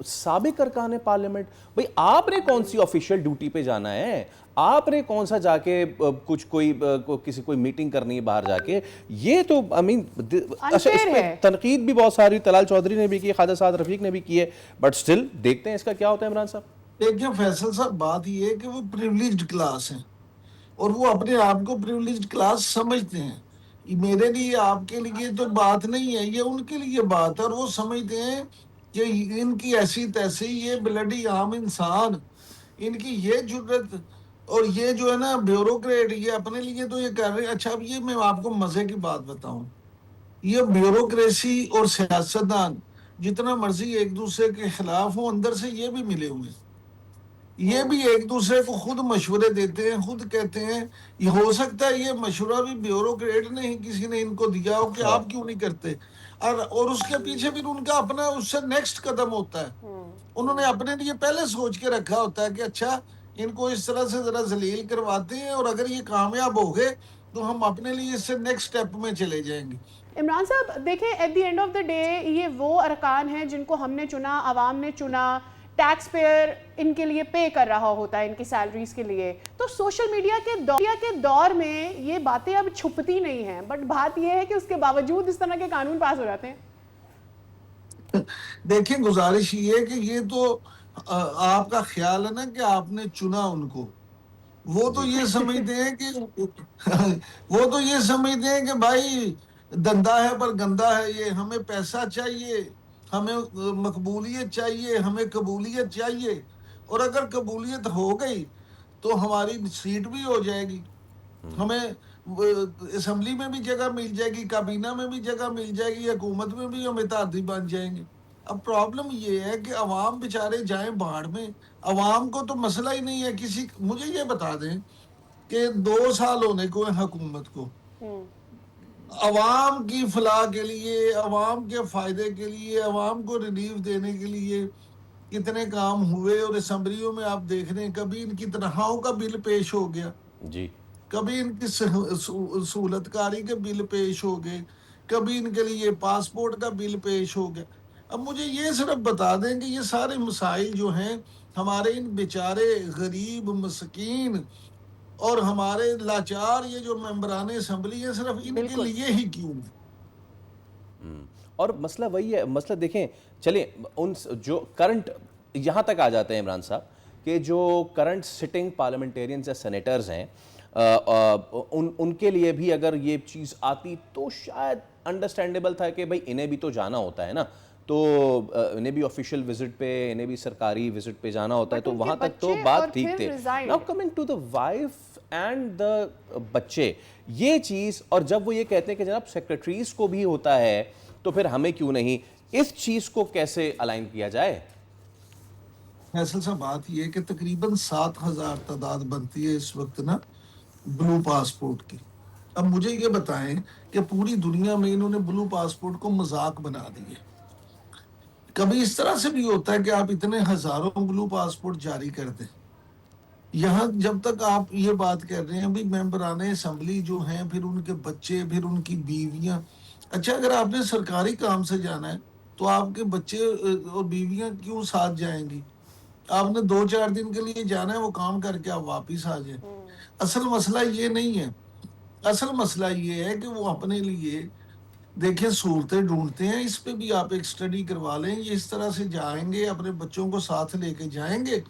साबिक अरकान पार्लियामेंट, भाई आपने कौन सी ऑफिशियल ड्यूटी पे जाना है, आपने कौन सा जाके कुछ कोई मीटिंग करनी है बाहर जाके, ये तो आई मीन अच्छा, इस पे तनकीद भी बहुत सारी तलाल चौधरी ने भी की, ख्वाजा साद रफीक ने भी की है, बट स्टिल देखते हैं इसका क्या होता है। इमरान साहब देखिए फैसल साहब, बात ये है कि वो प्रिविलेज्ड क्लास है और वो अपने आप को प्रिविलेज्ड क्लास समझते हैं। मेरे लिए आपके लिए तो बात नहीं है, ये उनके लिए बात है, और वो समझते हैं कि इनकी ऐसी तैसी ये ब्लडी आम इंसान, इनकी ये जुर्रत और ये जो है ना ब्यूरोक्रेट, ये अपने लिए तो ये कर रहे हैं। अच्छा, अब ये मैं आपको मजे की बात बताऊं, ये ब्यूरोक्रेसी और सियासतदान जितना मर्जी एक दूसरे के खिलाफ हो, अंदर से ये भी मिले हुए, ये भी एक दूसरे को खुद मशवरे देते हैं, खुद कहते हैं। ये हो सकता है ये मशवरा भी ब्यूरोक्रेट ने ही किसी ने इनको दिया हो कि आप क्यों नहीं करते, और उसके पीछे भी उनका अपना उससे नेक्स्ट कदम होता है। उन्होंने अपने लिए पहले सोच के रखा होता है कि अच्छा इनको इस तरह से जरा जलील करवाते हैं, और अगर ये कामयाब हो गए तो हम अपने लिए इससे नेक्स्ट स्टेप में चले जाएंगे। इमरान साहब देखें, at the end of the day ये वो अरकान हैं जिनको हमने चुना, आवाम ने चुना, टैक्स पेयर इनके लिए पे कर रहा होता है इनकी सैलरीज के लिए। तो सोशल मीडिया के दौर में ये बातें अब छुपती नहीं हैं, बट बात ये है कि उसके बावजूद इस तरह के कानून पास हो जाते हैं। देखिए गुजारिश ये है कि ये तो आपका ख्याल है ना कि आपने चुना उनको, वो तो ये समझते हैं कि वो तो ये समझते हैं कि भाई धंधा है पर गंदा है ये, हमें पैसा चाहिए, हमें मकबूलियत चाहिए, हमें कबूलियत चाहिए, और अगर कबूलियत हो गई तो हमारी सीट भी हो जाएगी। हमें असम्बली में भी जगह मिल जाएगी, काबीना में भी जगह मिल जाएगी, हुकूमत में भी हम इत्तेहादी बन जाएंगे। अब प्रॉब्लम ये है कि अवाम बेचारे जाएं बाढ़ में, अवाम को तो मसला ही नहीं है किसी। मुझे ये बता दें कि 2 साल होने को है हुकूमत को, अवाम की फलाह के लिए, अवाम के फायदे के लिए, अवाम को रिलीफ देने के लिए कितने काम हुए। और असम्बलियों में आप देख रहे हैं, कभी इनकी तनख्वाहों का बिल पेश हो गया जी, कभी इनकी सहूलतकारी के बिल पेश हो गए, कभी इनके लिए पासपोर्ट का बिल पेश हो गया। अब मुझे ये सिर्फ बता दें कि ये सारे मसाइल जो हैं हमारे इन बेचारे गरीब मस्कीन और हमारे लाचार ये जो मेंबरान असम्बली है, सिर्फ इनके लिए ही क्यों? और मसला वही है। मसला देखें, चलिए उन जो करंट यहाँ तक आ जाते हैं इमरान साहब कि जो करंट सिटिंग पार्लियामेंटेरियंस या सेनेटर्स हैं, उनके लिए भी अगर ये चीज़ आती तो शायद अंडरस्टैंडेबल था कि भाई इन्हें भी तो जाना होता है ना, तो इन्हें भी ऑफिशियल विजिट पे, इन्हें भी सरकारी विजिट पे जाना होता है, तो वहाँ तक तो बात ठीक थे। Now coming to the wife and the बच्चे, ये चीज़, और जब वो ये कहते हैं कि जनाब सेक्रेटरीज को भी होता है तो फिर हमें क्यों नहीं, इस चीज़ को कैसे अलाइन किया जाए? फैसल साहब, बात ये है कि तकरीबन 7,000 तादाद बनती है इस वक्त ना ब्लू पासपोर्ट की। अब मुझे ये बताएं कि पूरी दुनिया में इन्होंने ब्लू पासपोर्ट को मजाक बना दिए। कभी इस तरह से भी होता है कि आप इतने हजारों ब्लू पासपोर्ट जारी कर दें। यहाँ जब तक आप ये बात कर रहे हैं भी मेंबराने असम्बली जो हैं, फिर उनके बच्चे, फिर उनकी बीवियां। अच्छा, अगर आपने सरकारी काम से जाना है तो आपके बच्चे और बीवियां क्यों साथ जाएंगी? आपने 2-4 दिन के लिए जाना है, वो काम करके आप वापिस आ जाए। असल मसला ये नहीं है, असल मसला ये है कि वो अपने लिए देखें सहूलतें ढूंढते हैं। इस पे भी आप एक स्टडी करवा लें। ये इस तरह से जाएंगे, अपने बच्चों को साथ लेके जाएंगे,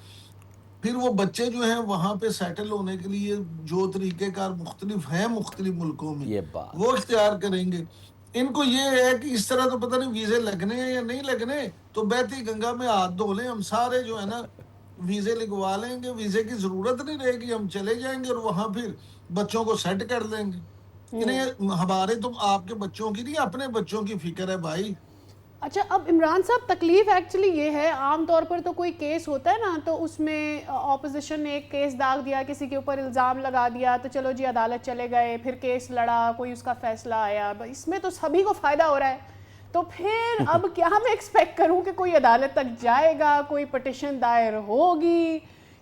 फिर वो बच्चे जो हैं वहाँ पे सेटल होने के लिए जो तरीक़ेकार मुख्तलिफ हैं मुख्तलिफ मुल्कों में, वो इख्तियार करेंगे। इनको ये है कि इस तरह तो पता नहीं वीज़े लगने हैं या नहीं लगने, तो बहती गंगा में हाथ धो लें, हम सारे जो है ना वीज़े लगवा लेंगे, वीज़े की ज़रूरत नहीं रहेगी, हम चले जाएंगे और वहाँ फिर बच्चों को सेट कर लेंगे। इन्हें हमारे तुम आपके बच्चों की नहीं, अपने बच्चों की फिक्र है भाई। अच्छा, अब इमरान साहब तकलीफ एक्चुअली ये है, आम तौर पर तो कोई केस होता है ना, तो उसमें ऑपोजिशन ने एक केस दाग दिया, किसी के ऊपर इल्ज़ाम लगा दिया, तो चलो जी अदालत चले गए, फिर केस लड़ा, कोई उसका फैसला आया, इसमें तो सभी को फ़ायदा हो रहा है। तो फिर अब क्या मैं एक्सपेक्ट करूं कि कोई अदालत तक जाएगा, कोई पटिशन दायर होगी,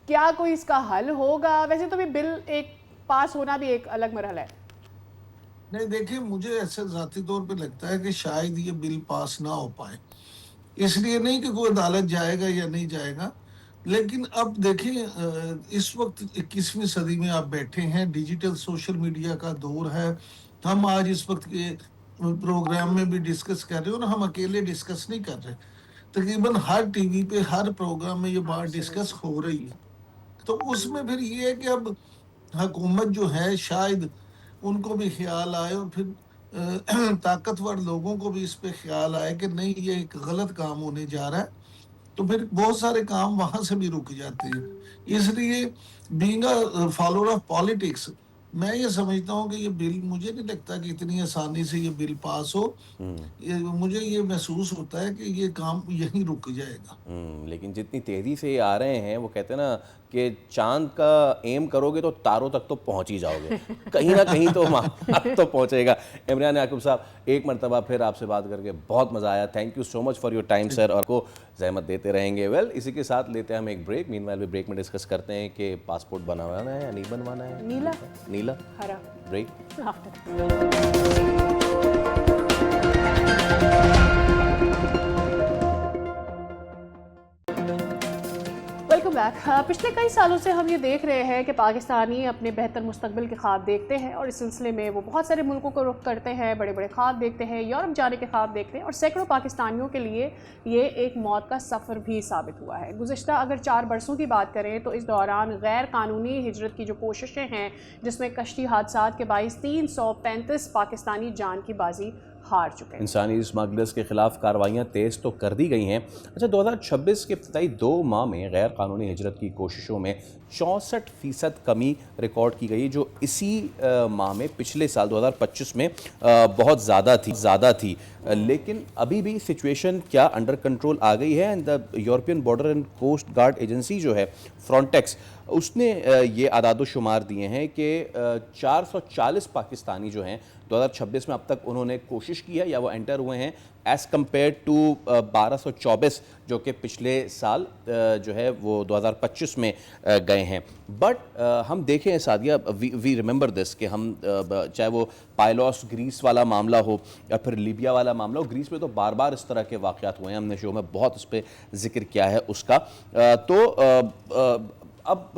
क्या कोई इसका हल होगा? वैसे तो भी बिल एक पास होना भी एक अलग मरहला है। नहीं, देखिए, मुझे ऐसे ज़ाती तौर पे लगता है कि शायद ये बिल पास ना हो पाए, इसलिए नहीं कि कोई अदालत जाएगा या नहीं जाएगा। लेकिन अब देखिए, इस वक्त 21वीं सदी में आप बैठे हैं, डिजिटल सोशल मीडिया का दौर है। हम आज इस वक्त के प्रोग्राम में भी डिस्कस कर रहे हो, और हम अकेले डिस्कस नहीं कर रहे, तकरीबन हर टीवी पे, हर प्रोग्राम में ये बात डिस्कस हो रही है। तो उसमें फिर ये है कि अब हुकूमत जो है, शायद उनको भी ख्याल आए और फिर ताकतवर लोगों को भी इस पे ख्याल आए कि नहीं, ये एक गलत काम होने जा रहा है, तो फिर बहुत सारे काम वहां से भी रुक जाते हैं। इसलिए being a follower of politics, मैं ये समझता हूँ कि ये बिल, मुझे नहीं लगता कि इतनी आसानी से ये बिल पास हो। मुझे ये महसूस होता है कि ये काम यहीं रुक जाएगा। लेकिन जितनी तेज़ी से आ रहे हैं, वो कहते हैं ना कि चांद का एम करोगे तो तारों तक तो पहुंच ही जाओगे, कहीं ना कहीं तो तो पहुंचेगा। इमरान याकूब साहब, एक मरतबा फिर आपसे बात करके बहुत मज़ा आया। Thank you so much for your time sir, और को जहमत देते रहेंगे। वेल, इसी के साथ लेते हैं हम एक ब्रेक। मीनवाइल भी ब्रेक में डिस्कस करते हैं कि पासपोर्ट बनवाना है या नहीं बनवाना है। नीला हरा ब्रेक। Welcome back. पिछले कई सालों से हम ये देख रहे हैं कि पाकिस्तानी अपने बेहतर मुस्तकबिल के ख्वाब देखते हैं, और इस सिलसिले में वो बहुत सारे मुल्कों को रुख करते हैं, बड़े बड़े ख्वाब देखते हैं, यूरोप जाने के ख्वाब देखते हैं, और सैकड़ों पाकिस्तानियों के लिए ये एक मौत का सफ़र भी साबित हुआ है। गुज़िश्ता अगर 4 बरसों की बात करें तो इस दौरान गैर कानूनी हिजरत की जो कोशिशें हैं, जिसमें कश्ती हादसात के बाइस 335 पाकिस्तानी जान की बाजी हार चुके हैं। इंसानी स्मगलर्स के खिलाफ कार्रवाइयाँ तेज़ तो कर दी गई हैं। अच्छा, 2026 के इब्तदाई 2 माह में गैर कानूनी हिजरत की कोशिशों में 64% कमी रिकॉर्ड की गई, जो इसी माह में पिछले साल 2025 में बहुत ज़्यादा थी। लेकिन अभी भी सिचुएशन क्या अंडर कंट्रोल आ गई है? And the European border and coast guard agency जो है फ्रंटेक्स, उसने ये आदाद शुमार दिए हैं कि 440 पाकिस्तानी जो हैं 2026 में अब तक उन्होंने कोशिश की है या वो एंटर हुए हैं, एज़ कम्पेयर टू 1224 जो कि पिछले साल जो है वो 2025 में गए हैं। बट हम देखें सादिया, वी रिमेंबर दिस कि हम चाहे वो पायलॉस ग्रीस वाला मामला हो या फिर लीबिया वाला मामला हो, ग्रीस में तो बार बार इस तरह के वाक़यात हुए हैं, हमने शो में बहुत इस पर जिक्र किया है उसका। अब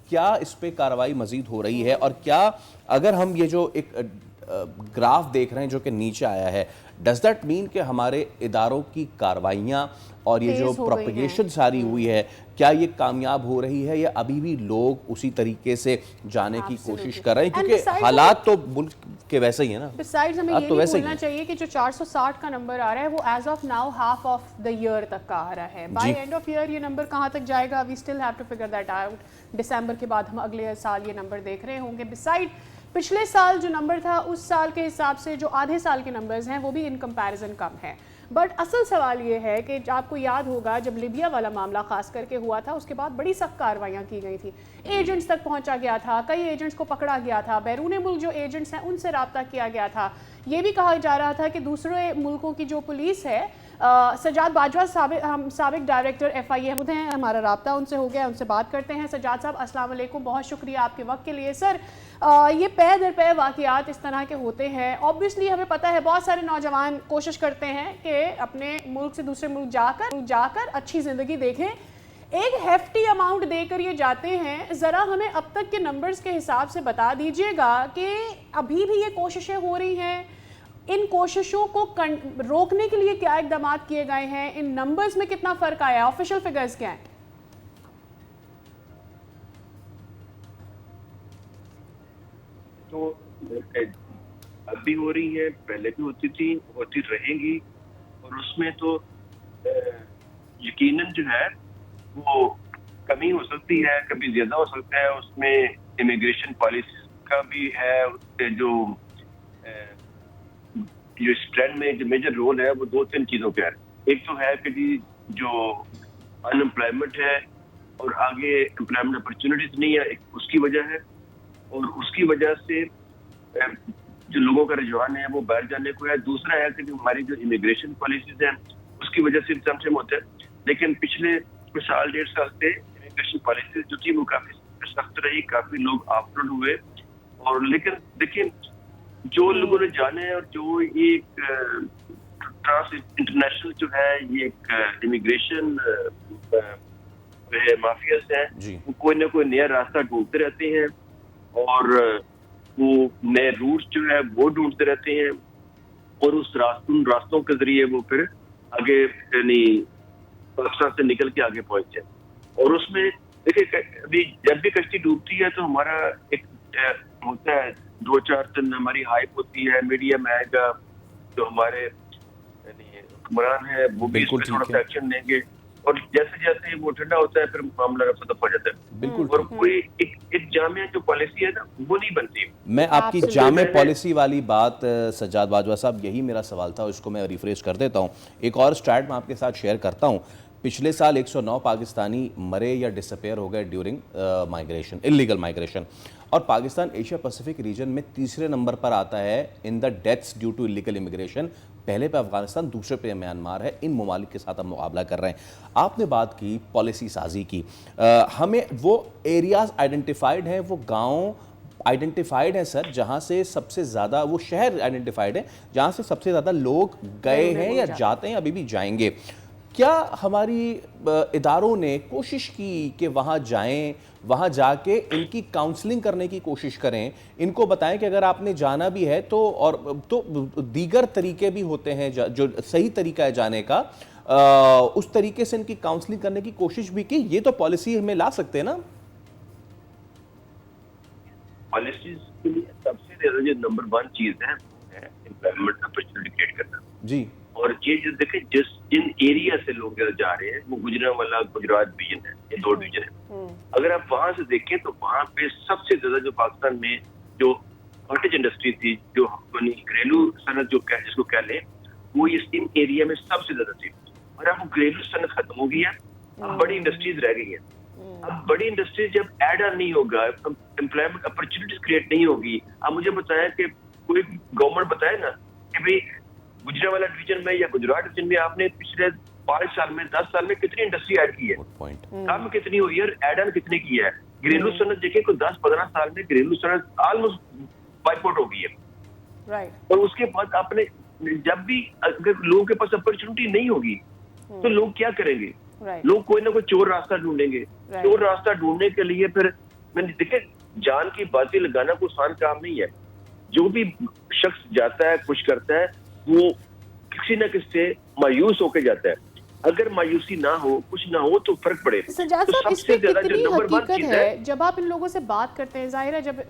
क्या इस पे कार्रवाई मज़ीद हो रही है, और क्या अगर हम ये जो एक ग्राफ देख रहे हैं जो कि नीचे आया है, डज दैट मीन कि हमारे इदारों की कार्रवाइयाँ और ये जो प्रोपेगेशन सारी हुई है, क्या ये कामयाब हो रही है या अभी भी लोग उसी तरीके से जाने की कोशिश कर रहे हैं? क्योंकि हालात तो मुल्क के वैसे ही है ना। बिसाइड्स हमें ये भी बोलना चाहिए कि जो 460 का नंबर आ रहा है वो as of now half of the year तक का आ रहा है। बाय एंड ऑफ ईयर ये नंबर कहाँ तक जाएगा, we still have to figure that out. दिसंबर के बाद हम अगले साल ये नंबर देख रहे होंगे। बिसाइड पिछले साल जो नंबर था उस साल के हिसाब से जो आधे साल के नंबर्स हैं वो भी इन कंपैरिजन कम है। बट असल सवाल ये है कि आपको याद होगा जब लिबिया वाला मामला खास करके हुआ था, उसके बाद बड़ी सख्त कार्रवाइयाँ की गई थी, एजेंट्स तक पहुंचा गया था, कई एजेंट्स को पकड़ा गया था, बैरून मुल्क जो एजेंट्स हैं उनसे रब्ता किया गया था। ये भी कहा जा रहा था कि दूसरे मुल्कों की जो पुलिस है, सजाद बाजवा साबिक डायरेक्टर FIA हैं, हमारा रब्ता उनसे हो गया, उनसे बात करते हैं। सजाद साहब अस्सलाम वालेकुम, बहुत शुक्रिया आपके वक्त के लिए। सर, ये पे दर पे वाक़यात इस तरह के होते हैं। ऑब्वियसली हमें पता है बहुत सारे नौजवान कोशिश करते हैं कि अपने मुल्क से दूसरे मुल्क जाकर अच्छी ज़िंदगी देखें, एक हेफ्टी अमाउंट देकर ये जाते हैं। ज़रा हमें अब तक के नंबर्स के हिसाब से बता दीजिएगा कि अभी भी ये कोशिशें हो रही हैं, इन कोशिशों को रोकने के लिए क्या इकदाम किए गए हैं, इन नंबर्स में कितना फ़र्क आया, ऑफिशियल फिगर्स क्या हैं? तो अब भी हो रही है, पहले भी होती थी, होती रहेंगी, और उसमें तो यकीनन जो है वो कमी हो सकती है, कभी ज्यादा हो सकता है। उसमें इमिग्रेशन पॉलिसी का भी है, उससे जो इस ट्रेंड में जो मेजर रोल है वो 2-3 चीजों पे है। एक तो है कि जी जो अनएम्प्लॉयमेंट है और आगे एम्प्लॉयमेंट अपॉर्चुनिटीज नहीं है, एक उसकी वजह है, और उसकी वजह से जो लोगों का रुझान है वो बाहर जाने को है। दूसरा है कि हमारी जो इमिग्रेशन पॉलिसीज हैं उसकी वजह से समझ होता है, लेकिन पिछले कुछ साल 1.5 साल से इमिग्रेशन पॉलिसीज जो थी वो काफी सख्त रही, काफी लोग ऑफलोड हुए। और लेकिन देखिए जो लोगों ने जाने हैं और जो ये ट्रांस इंटरनेशनल जो है ये एक इमिग्रेशन माफियाज हैं, वो कोई ना कोई नया रास्ता ढूंढते रहते हैं और वो नए रूट्स जो है वो ढूंढते रहते हैं, और उन रास्तों के जरिए वो फिर आगे यानी पाकिस्तान से निकल के आगे पहुंच जाए। और उसमें देखिए अभी जब भी कश्ती डूबती है तो हमारा एक होता है 2-4 दिन हमारी हाइप होती है, मीडिया में आएगा, जो हमारे हुक्मरान है वो भी इसमें थोड़ा सा एक्शन लेंगे, और जैसे जैसे वो ठंडा होता है फिर मामला रफ्ता दफा हो जाता है। बिल्कुल। और कोई एक जामिया जो पॉलिसी है ना वो नहीं बनती। मैं आपकी जामे पॉलिसी वाली बात सज्जाद बाजवा साहब, यही मेरा सवाल था, उसको मैं रिफ्रेश कर देता हूँ। एक और स्टैट मैं आपके साथ शेयर करता हूँ। पिछले साल 109 पाकिस्तानी मरे या डिसअपेयर हो गए ड्यूरिंग माइग्रेशन, इलीगल माइग्रेशन, और पाकिस्तान एशिया पैसिफिक रीजन में तीसरे नंबर पर आता है in the deaths due to illegal immigration. पहले पे अफगानिस्तान, दूसरे पे म्यांमार है। इन ममालिक के साथ हम मुकाबला कर रहे हैं। आपने बात की पॉलिसी साजी की, हमें वो एरियाज आइडेंटिफाइड हैं, वो गाँव आइडेंटिफाइड है सर, जहाँ से सबसे ज़्यादा, वो शहर आइडेंटिफाइड है जहाँ से सबसे ज़्यादा लोग गए हैं या जाते हैं, अभी भी जाएंगे। क्या हमारी इदारों ने कोशिश की कि वहाँ जाएं, वहाँ जाके इनकी काउंसलिंग करने की कोशिश करें, इनको बताएं कि अगर आपने जाना भी है तो, और तो दीगर तरीके भी होते हैं जो सही तरीका है जाने का, उस तरीके से इनकी काउंसलिंग करने की कोशिश भी की? ये तो पॉलिसी हमें ला सकते हैं ना। पॉलिसीज के लिए सबसे ज्यादा जो नंबर 1 चीज है एम्प्लॉयमेंट अपॉर्चुनिटी क्रिएट करना जी, और ये जो देखें जिन एरिया से लोग जा रहे हैं वो गुजरांवाला गुजरात डिवीजन है, ये 2 डिवीजन है। अगर आप वहां से देखें तो वहां पे सबसे ज्यादा जो पाकिस्तान में जो कॉटेज इंडस्ट्री थी, जो घरेलू सनत जो जिसको कह लें, वो इस इन एरिया में सबसे ज्यादा थी। और अब घरेलू सनत खत्म हो गई है, अब बड़ी इंडस्ट्रीज रह गई है। अब बड़ी इंडस्ट्रीज जब ऐड ऑन नहीं होगा, एम्प्लॉयमेंट अपॉर्चुनिटीज क्रिएट नहीं होगी। अब मुझे बताया कि कोई गवर्नमेंट बताए ना कि भाई गुजरांवाला डिवीजन में या गुजरात डिवीजन में आपने पिछले 5 साल में 10 साल में कितनी इंडस्ट्री ऐड की है, काम कितनी हुई है, ऐड ऑन कितने की है। घरेलू सनत देखिए कोई 10-15 साल में घरेलू सनत ऑलमोस्ट वाइप आउट हो गई है। राइट। और उसके बाद आपने जब भी अगर लोगों के पास अपॉर्चुनिटी नहीं होगी तो लोग क्या करेंगे? लोग कोई ना कोई चोर रास्ता ढूंढेंगे। चोर रास्ता ढूंढने के लिए फिर मैंने देखिए जान की बाजी लगाना कोई आसान काम नहीं है। जो भी शख्स जाता है कुछ करता है वो किसी न किसी से मायूस होकर जाता है। अगर मायूसी ना हो, कुछ ना हो तो फर्क पड़े। सज्जाद तो साहब, सबसे इसमें ज्यादा कितनी जो नंबर 1 हकीकत चीज है जब आप इन लोगों से बात करते हैं? जाहिर है जब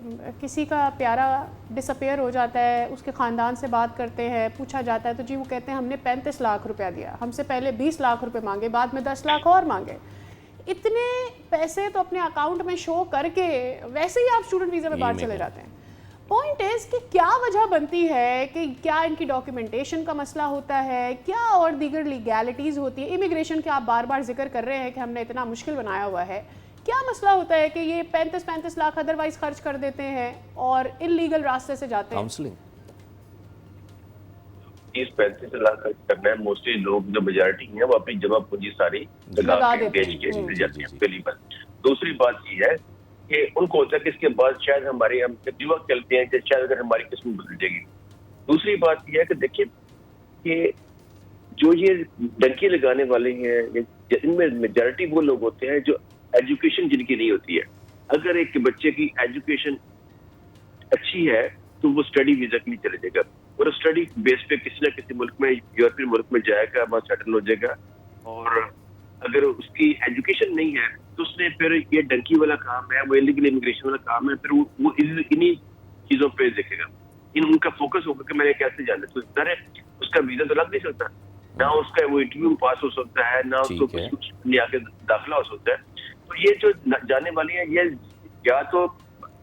किसी का प्यारा डिसअपेयर हो जाता है, उसके ख़ानदान से बात करते हैं, पूछा जाता है तो जी वो कहते हैं हमने 35 लाख रुपया दिया, हमसे पहले 20 लाख रुपए मांगे, बाद में 10 लाख और मांगे। इतने पैसे तो अपने अकाउंट में शो करके वैसे ही आप स्टूडेंट वीज़ा में बाहर चले जाते हैं। पॉइंट इज कि क्या वजह बनती है कि क्या इनकी डॉक्यूमेंटेशन का मसला होता है, क्या और दीगर लीगैलिटीज़ होती है? इमिग्रेशन के आप बार बार जिक्र कर रहे हैं कि हमने इतना मुश्किल बनाया हुआ है, क्या मसला होता है कि ये 35-35 लाख अदरवाइज खर्च कर देते हैं और इलीगल रास्ते से जाते हैं? काउंसलिंग 30-35 लाख खर्च करना है। मोस्टली लोग जो मेजॉरिटी है वो अपनी जमा पूंजी सारी लगा के बेच के चले जाते हैं पहली बात। दूसरी बात ये है कि उनको होता है कि इसके बाद शायद हमारे हम युवा चलते हैं कि शायद अगर हमारी किस्मत बदल जाएगी। दूसरी बात यह है कि देखिए कि जो ये डंकी लगाने वाले हैं इनमें मेजॉरिटी वो लोग होते हैं जो एजुकेशन जिनकी नहीं होती है। अगर एक बच्चे की एजुकेशन अच्छी है तो वो स्टडी वीजा के लिए चले जाएगा और स्टडी बेस पे किसी न किसी मुल्क में, यूरोपियन मुल्क में जाएगा, वहाँ सेटल हो जाएगा। और अगर उसकी एजुकेशन नहीं है तो उसने फिर ये डंकी वाला काम है, वो इलीगल इमिग्रेशन वाला काम है, फिर वो इन्हीं चीजों पे देखेगा। उनका फोकस होगा कि मैंने कैसे जाना। तो इस तरह उसका वीजा तो लग नहीं सकता, ना उसका वो इंटरव्यू पास हो सकता है, ना उसको कुछ आगे दाखिला हो सकता है। तो ये जो जाने वाली है ये या तो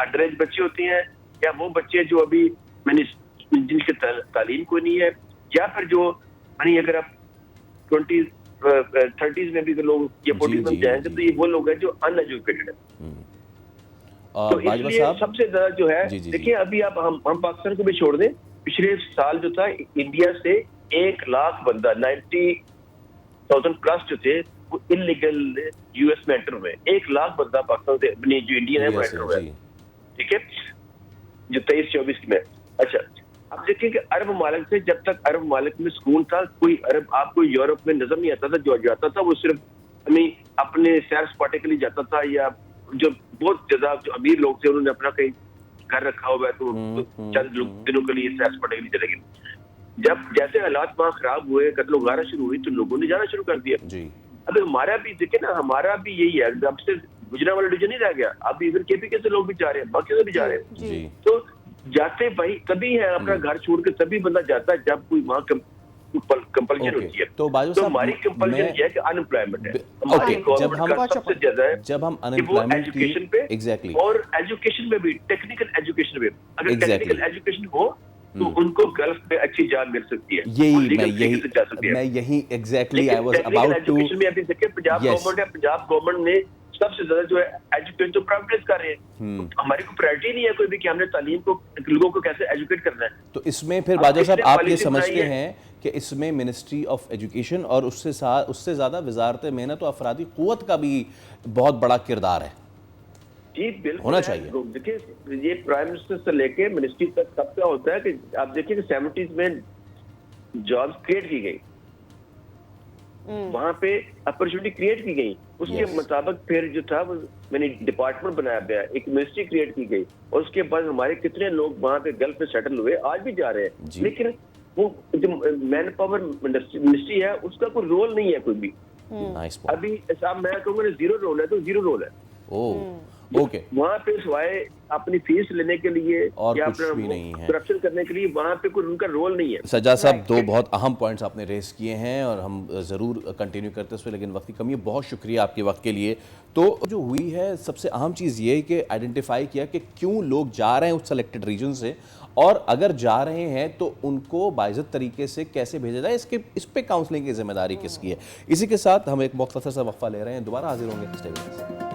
अंडर एज बच्चे होती हैं या वो बच्चे जो अभी मैंने जिनके तालीम को नहीं है, या फिर जो अगर आप 20-30s में भी लोग ये 40s में जाएंगे तो ये वो लोग हैं जो अनएजुकेटेड है। तो इसलिए सबसे ज्यादा जो है देखिए अभी आप हम पाकिस्तान को भी छोड़ दें, पिछले साल जो था इंडिया से 1 लाख बंदा 90,000 प्लस जो थे वो इलीगल यूएस में एंटर हुए। 1 लाख बंदा पाकिस्तान से अपनी जो इंडियन है वो एंटर हुआ, ठीक है, जो 23-24 में। अच्छा, अब देखिए कि अरब ममालिक से जब तक अरब ममालिक में स्कूल था, कोई अरब आपको यूरोप में नजर नहीं आता था। जो जाता था वो सिर्फ अपने सैर सपाटे के लिए जाता था, या जो बहुत ज्यादा जो अमीर लोग थे उन्होंने अपना कहीं घर रखा हुआ है तो चंद दिनों के लिए सैर सपाटे के लिए चले गए। जब जैसे हालात वहाँ खराब हुए, कत्लो गारा शुरू हुई तो लोगों ने जाना शुरू कर दिया। अब हमारा भी देखिए ना, हमारा भी यही है, अब से गुजरांवाला डिवीजन नहीं रह गया, अब इधर केपीके से लोग भी जा रहे हैं, बाकी से भी जा रहे हैं। तो जाते भाई तभी है अपना घर छोड़ के तभी बंदा जाता है जब कोई वहाँ कंपल्शन होती है। तो हमारी कंपल्शन ये है कि अनएम्प्लॉयमेंट है। जब हम अनएम्प्लॉयमेंट एजुकेशन पे एग्जैक्टली और एजुकेशन में भी टेक्निकल एजुकेशन में अगर टेक्निकल एजुकेशन हो तो उनको गल्फ में अच्छी जॉब मिल सकती है। मैं यही exactly I was about to. Education में अभी देखिए पंजाब गवर्नमेंट है, पंजाब गवर्नमेंट ने सबसे ज्यादा जो है एजुकेशन तो प्राइवेटाइज कर रहे हैं। हमारी कोई प्रायोरिटी नहीं है कोई भी कि हमने तालीम को लोगों को कैसे एजुकेट करना है। तो इसमें फिर बाजा साहब आप ये समझते हैं कि इसमें मिनिस्ट्री ऑफ एजुकेशन और उससे ज़्यादा वजारत मेहनत और अफरादी क़ुव्वत का भी बहुत बड़ा किरदार है? जी बिल्कुल होना चाहिए। देखिए ये प्राइम मिनिस्टर से लेके मिनिस्ट्री तक सबका होता है कि आप देखिए कि 70s में जॉब्स क्रिएट की गई, वहां पे अपॉर्चुनिटी क्रिएट की गई, उसके मुताबिक फिर जो था वो मैंने डिपार्टमेंट बनाया गया, एक मिनिस्ट्री क्रिएट की गई और उसके बाद हमारे कितने लोग वहां पे गल्फ में सेटल हुए, आज भी जा रहे हैं। लेकिन वो जो मैन पावर मिनिस्ट्री है उसका कोई रोल नहीं है कोई भी। अभी साहब मैं कहूँगा जीरो रोल है तो जीरो रोल है। ओके, वहाँ पे सिवाय अपनी फीस लेने के लिए और या कुछ अपना भी नहीं है। करप्शन करने के लिए वहाँ पे कोई उनका रोल नहीं है। सज्जाद साहब, दो बहुत अहम पॉइंट्स आपने रेस किए हैं और हम ज़रूर कंटिन्यू करते हैं उस पर, लेकिन वक्त की कमी है। बहुत शुक्रिया आपके वक्त के लिए। तो जो हुई है, सबसे अहम चीज़ ये है कि आइडेंटिफाई किया कि क्यों लोग जा रहे हैं उस सेलेक्टेड रीजन से, और अगर जा रहे हैं तो उनको बाइज्जत तरीके से कैसे भेजा जाए, इस पे काउंसलिंग की जिम्मेदारी किसकी है। इसी के साथ हम एक मुख्तसर सा वक्फा ले रहे हैं, दोबारा हाजिर होंगे। Stay with us.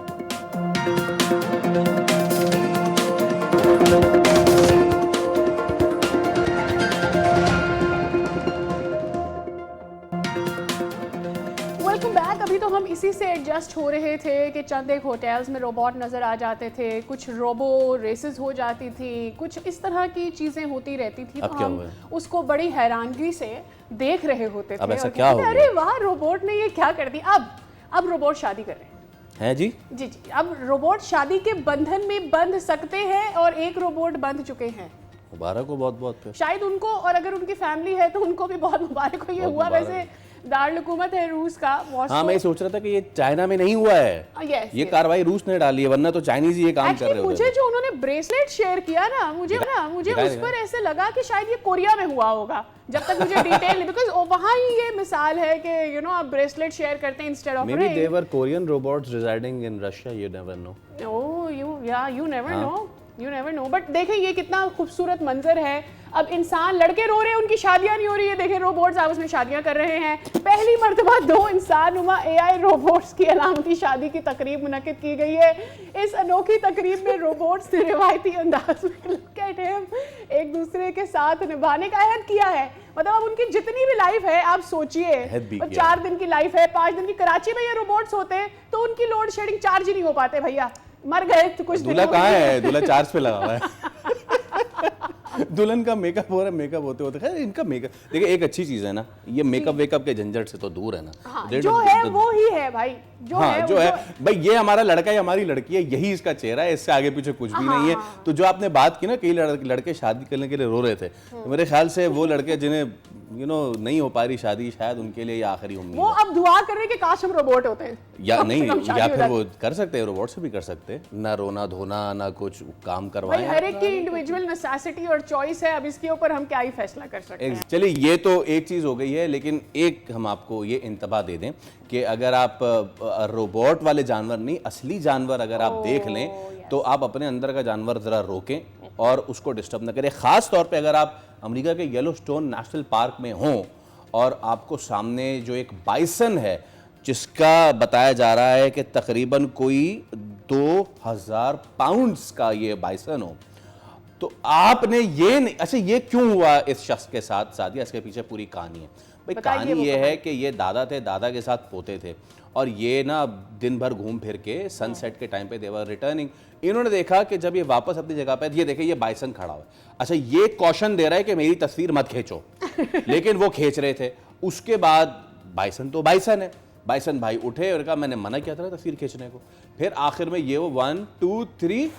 Welcome back. अभी तो हम इसी से एडजस्ट हो रहे थे कि चंद एक होटल्स में रोबोट नज़र आ जाते थे, कुछ रोबो रेसेस हो जाती थी, कुछ इस तरह की चीज़ें होती रहती थी। तो हम उसको बड़ी हैरानगी से देख रहे होते थे। अब ऐसा और क्या हो गया? अरे वाह, रोबोट ने ये क्या कर दी। अब रोबोट शादी कर रहे हैं जी। जी जी, अब रोबोट शादी के बंधन में बंध सकते हैं और एक रोबोट बंध चुके हैं। मुबारक हो बहुत बहुत। शायद उनको, और अगर उनकी फैमिली है तो उनको भी बहुत मुबारक हो। ये हुआ वैसे दारुल हुकूमत है रूस का, हाँ, मैं सोच रहा था कि ये चाइना में नहीं हुआ है। ये कार्रवाई रूस ने डाली है, वरना तो चाइनीज ये काम कर रहे होते। मुझे जो उन्होंने ब्रेसलेट शेयर किया ना, मुझे उस पर ऐसे लगा कि शायद ये कोरिया में हुआ होगा, जब तक मुझे डिटेल नहीं, बिकॉज वहाँ ही ये मिसाल है कि यू नो आप ब्रेसलेट शेयर करते हैं instead of Maybe they were Korean robots residing in Russia, you never know. Oh, you never know. You never know. But देखें ये कितना खूबसूरत मंजर है। अब इंसान, लड़के रो रहे हैं, उनकी शादियां नहीं हो रही है, देखें रोबोट्स आपस में शादियां कर रहे हैं। पहली मर्तबा 2 इंसान नुमा AI रोबोट्स की अलामती शादी की तकरीब मुनक्किद की गई है। इस अनोखी तकरीब में रोबोट्स ने रिवायती अंदाज में look at him एक दूसरे के साथ निभाने का अहद किया है। मतलब अब उनकी जितनी भी लाइफ है, आप सोचिए 4 दिन की लाइफ है, 5 दिन की। कराची में ये रोबोट्स होते तो उनकी लोड शेडिंग चार्ज ही नहीं हो पाते भैया, मर गए तो कुछ। दूल्हा कहाँ है? दूल्हा चार्ज पे लगा हुआ है। दुल्हन का मेकअप हो रहा है, मेकअप होते होते। खैर, इनका मेकअप देखिए, एक अच्छी चीज है ना, ये मेकअप वेकअप के झंझट से तो दूर है ना। हाँ, जो है वो ही है भाई, जो है भाई, ये हमारा लड़का है, हमारी लड़की है, यही इसका चेहरा है, इससे आगे पीछे कुछ भी नहीं है। तो जो आपने बात की ना, कई लड़के शादी करने के लिए रो रहे थे, तो मेरे ख्याल से वो लड़के जिन्हें नहीं हो पा रही शादी, शायद उनके लिए ये आखिरी उम्मीद है। वो अब दुआ कर रहे कि काश हम रोबोट होते हैं, या नहीं, या फिर वो कर सकते हैं, रोबोट से भी कर सकते हैं ना, रोना धोना ना कुछ काम करवाएं। हर एक की इंडिविजुअल नेसेसिटी और चॉइस है, अब इसके ऊपर हम क्या ही फैसला कर सकते हैं। चलिए, ये तो एक चीज हो गई है, लेकिन एक हम आपको ये इंतबा दे दें कि अगर आप रोबोट वाले जानवर नहीं, असली जानवर अगर आप देख लें, तो आप अपने अंदर का जानवर जरा रोकें और उसको डिस्टर्ब ना करें। खास तौर पे अगर आप अमेरिका के येलोस्टोन नेशनल पार्क में हों और आपको सामने जो एक बाइसन है, जिसका बताया जा रहा है कि तकरीबन कोई 2000 पाउंड्स का ये बाइसन हो, तो आपने ये नहीं, अच्छा ये क्यों हुआ इस शख्स के साथ? साथ इसके पीछे पूरी कहानी है भाई। कहानी ये है कि ये दादा थे, दादा के साथ पोते थे, और ये ना दिन भर घूम फिर के सनसेट के टाइम पे दे वर रिटर्निंग। इन्होंने देखा कि जब ये वापस अपनी जगह पे, ये देखे ये बाइसन खड़ा हुआ है। अच्छा, ये कॉशन दे रहा है कि मेरी तस्वीर मत खींचो, लेकिन वो खींच रहे थे। उसके बाद बाइसन तो बाइसन है, बाइसन भाई उठे और कहा मैंने मना किया था ना तस्वीर खींचने को। फिर आखिर में ये वो 1 2 3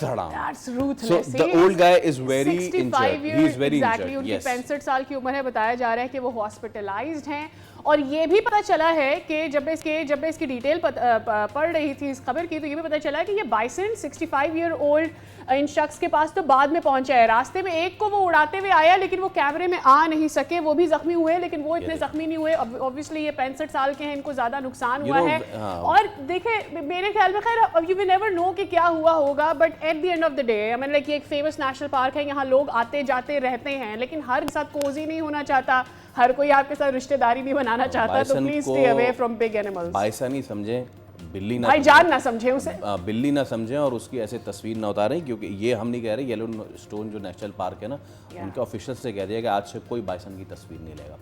धड़ाम। So the old guy is very injured. He is very injured. उनकी 65 साल की उम्र है। बताया जा रहा है कि वो हॉस्पिटलाइज्ड हैं, और ये भी पता चला है कि जब इसकी डिटेल पढ़ रही थी इस खबर की, तो ये भी पता चला कि ये बाइसन 65 ईयर ओल्ड इन शख्स के पास तो बाद में पहुंचा है। रास्ते में एक को वो उड़ाते हुए आया, लेकिन वो कैमरे में आ नहीं सके, वो भी जख्मी हुए, लेकिन वो इतने जख्मी नहीं हुए। ऑब्वियसली ये 65 साल के हैं, इनको ज्यादा नुकसान हुआ है। और देखे, मेरे ख्याल में, खैर यू विल नेवर नो कि क्या हुआ होगा, but at the end of the day, I mean like ये एक फेमस नेशनल पार्क है, यहाँ लोग आते जाते रहते हैं, लेकिन हर के साथ कोजी नहीं होना चाहता, हर कोई आपके साथ रिश्तेदारी नहीं बनाना चाहता। तो please stay away from big animals. Bison ही समझे, बिल्ली ना, भाई जान ना समझे उसे, बिल्ली ना समझे, और उसकी ऐसे तस्वीर ना उतारें, क्योंकि ये हम नहीं कह रहे, येलोस्टोन जो नेशनल पार्क है ना, उनके ऑफिशियल से कह दिया कि आज से कोई बाइसन की तस्वीर नहीं लेगा।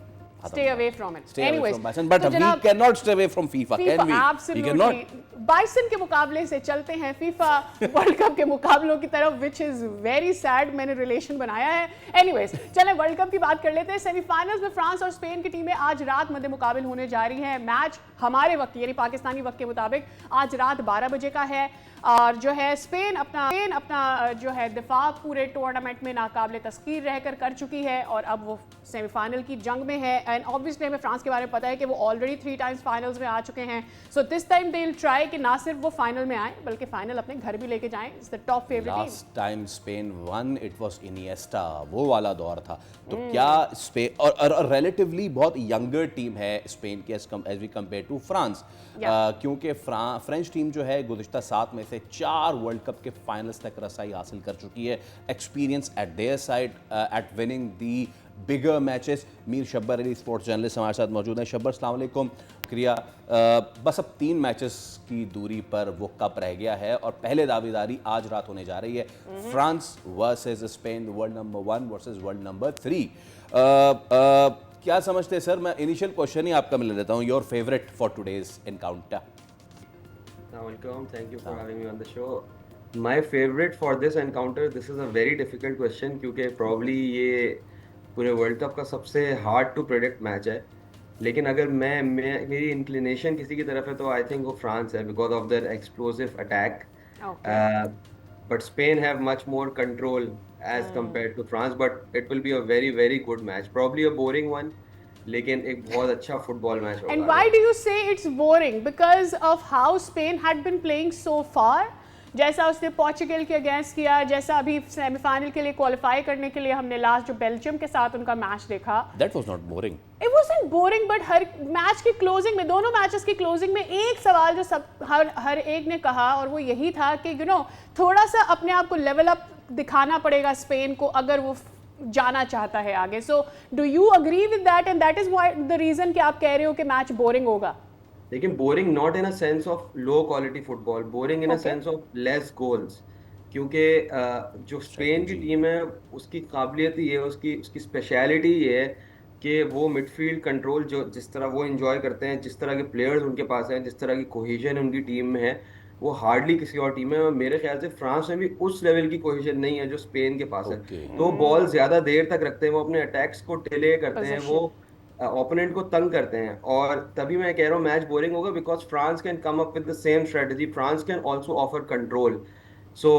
Stay away from it. Stay Anyways, away from bison, but we cannot stay away from FIFA, can we? Absolutely. We cannot. Bison के मुकाबले से चलते हैं फीफा वर्ल्ड कप के मुकाबलों की तरफ, which is very sad. मैंने रिलेशन बनाया है। Anyways, चलें वर्ल्ड कप की बात कर लेते हैं। सेमीफाइनल्स में फ्रांस और स्पेन की टीमें आज रात मध्य मुकाबले होने जा रही हैं। मैच हमारे वक्त यानी पाकिस्तानी वक्त के मुताबिक आज रात 12 बजे का है, और जो है स्पेन अपना जो है दिफा पूरे टूर्नामेंट में नाकाबिले तस्खीर रहकर कर चुकी है, और अब वो सेमीफाइनल की जंग में है एंड ऑब्वियसली हमें फ्रांस के बारे में पता है कि वो ऑलरेडी 3 टाइम्स फाइनल्स में आ चुके हैं, so this time they will try कि ना सिर्फ वो फाइनल में आए बल्कि फाइनल अपने घर भी लेके जाएं। It's the top favourite team. Last time Spain one it was Iniesta, वो वाला दौर था। तो क्या स्पेन और रिलेटिवली बहुत यंगर टीम है स्पेन की as we compare to France, क्योंकि फ्रेंच टीम जो है गुज़िश्ता 7 में से 4 वर्ल्ड कप के फाइनल्स तक रसाई हासिल कर चुकी है। Experience at their side at winning the bigger matches. Mir Shabbir Ali sports journalist हमारे साथ मौजूद हैं। शब्बर अस्सलाम वालेकुम। क्रिया बस अब 3 मैचेस की दूरी पर वो कप रह गया है और पहले दावेदारी आज रात होने जा रही है, France versus Spain, world number 1 versus world number 3। क्या समझते हैं सर? मैं इनिशियल क्वेश्चन ही आपका मिल लेता हूँ, your favourite for today's encounter. Welcome, thank you for having me on the show. My favorite for this encounter, this is a very difficult question क्योंकि probably ये पूरे वर्ल्ड कप का सबसे hard to predict match है, लेकिन अगर मैं मेरी इंक्लिनेशन किसी की तरफ है तो आई थिंक वो फ्रांस है because of their explosive attack, but Spain have much more control as compared to France, but it will be a very very good match, probably a boring one, लेकिन एक बहुत अच्छा football match होगा। And why do you say it's boring? Because of how Spain had been playing so far? जैसा उसने Portugal के against किया, जैसा अभी सेमीफाइनल के लिए क्वालिफाई करने के लिए हमने लास्ट जो बेल्जियम के साथ उनका मैच देखा, That was not boring. It wasn't boring, but her match की क्लोजिंग में, दोनों मैचेस की क्लोजिंग में एक सवाल जो हर एक ने कहा और वो यही था कि थोड़ा सा अपने आप को लेवल अप दिखाना पड़ेगा स्पेन को अगर वो जाना चाहता है आगे। So do you agree with that and that is why the reason कि आप कह रहे हो कि मैच बोरिंग होगा? लेकिन boring not in a sense of low quality football, boring in a sense of less goals, क्योंकि जो स्पेन की टीम है उसकी काबिलियत ये है, उसकी स्पेशलिटी ये है कि वो मिडफील्ड कंट्रोल जो जिस तरह वो एंजॉय करते हैं, जिस तरह के प्लेयर्स उनके पास हैं, जिस तरह की कोहेजन उनकी टीम में है, वो हार्डली किसी और टीम में है। मेरे ख्याल से फ्रांस में भी उस लेवल की कोहेजन नहीं है जो स्पेन के पास है। तो बॉल ज्यादा देर तक रखते हैं, वो अपने अटैक्स को डिले करते हैं, वो ओपोनेंट को तंग करते हैं, और तभी मैं कह रहा हूँ मैच बोरिंग होगा because France can come up with the same strategy, France can also offer control. So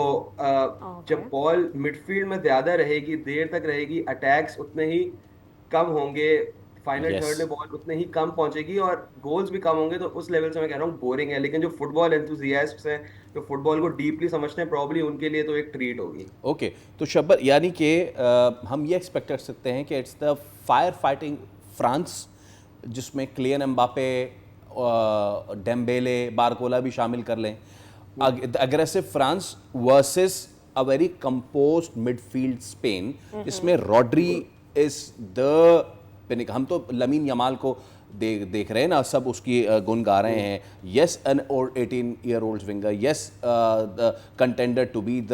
जब बॉल मिडफील्ड में ज्यादा रहेगी, देर तक रहेगी, अटैक्स उतने ही कम होंगे, फाइनल थर्ड में बॉल उतने ही कम पहुंचेगी और गोल्स भी कम होंगे, तो उस लेवल से मैं कह रहा हूँ बोरिंग है। लेकिन जो फुटबॉल एंथुसियास्ट्स हैं, जो फुटबॉल को डीपली समझते हैं, प्रॉब्ली उनके लिए तो एक ट्रीट होगी। ओके, तो शब्बर यानी कि हम ये एक्सपेक्ट कर सकते हैं कि it's the fire fighting France, जिसमें क्लियन एम्बापे, डेम्बेले, बारकोला भी शामिल कर लें, aggressive France versus a very composed midfield Spain, जिसमें रॉड्री इज द पिनिक। हम तो लमीन यमाल को देख रहे हैं ना, सब उसकी गुण गा रहे हैं, yes an 18-year-old winger, yes contender to be the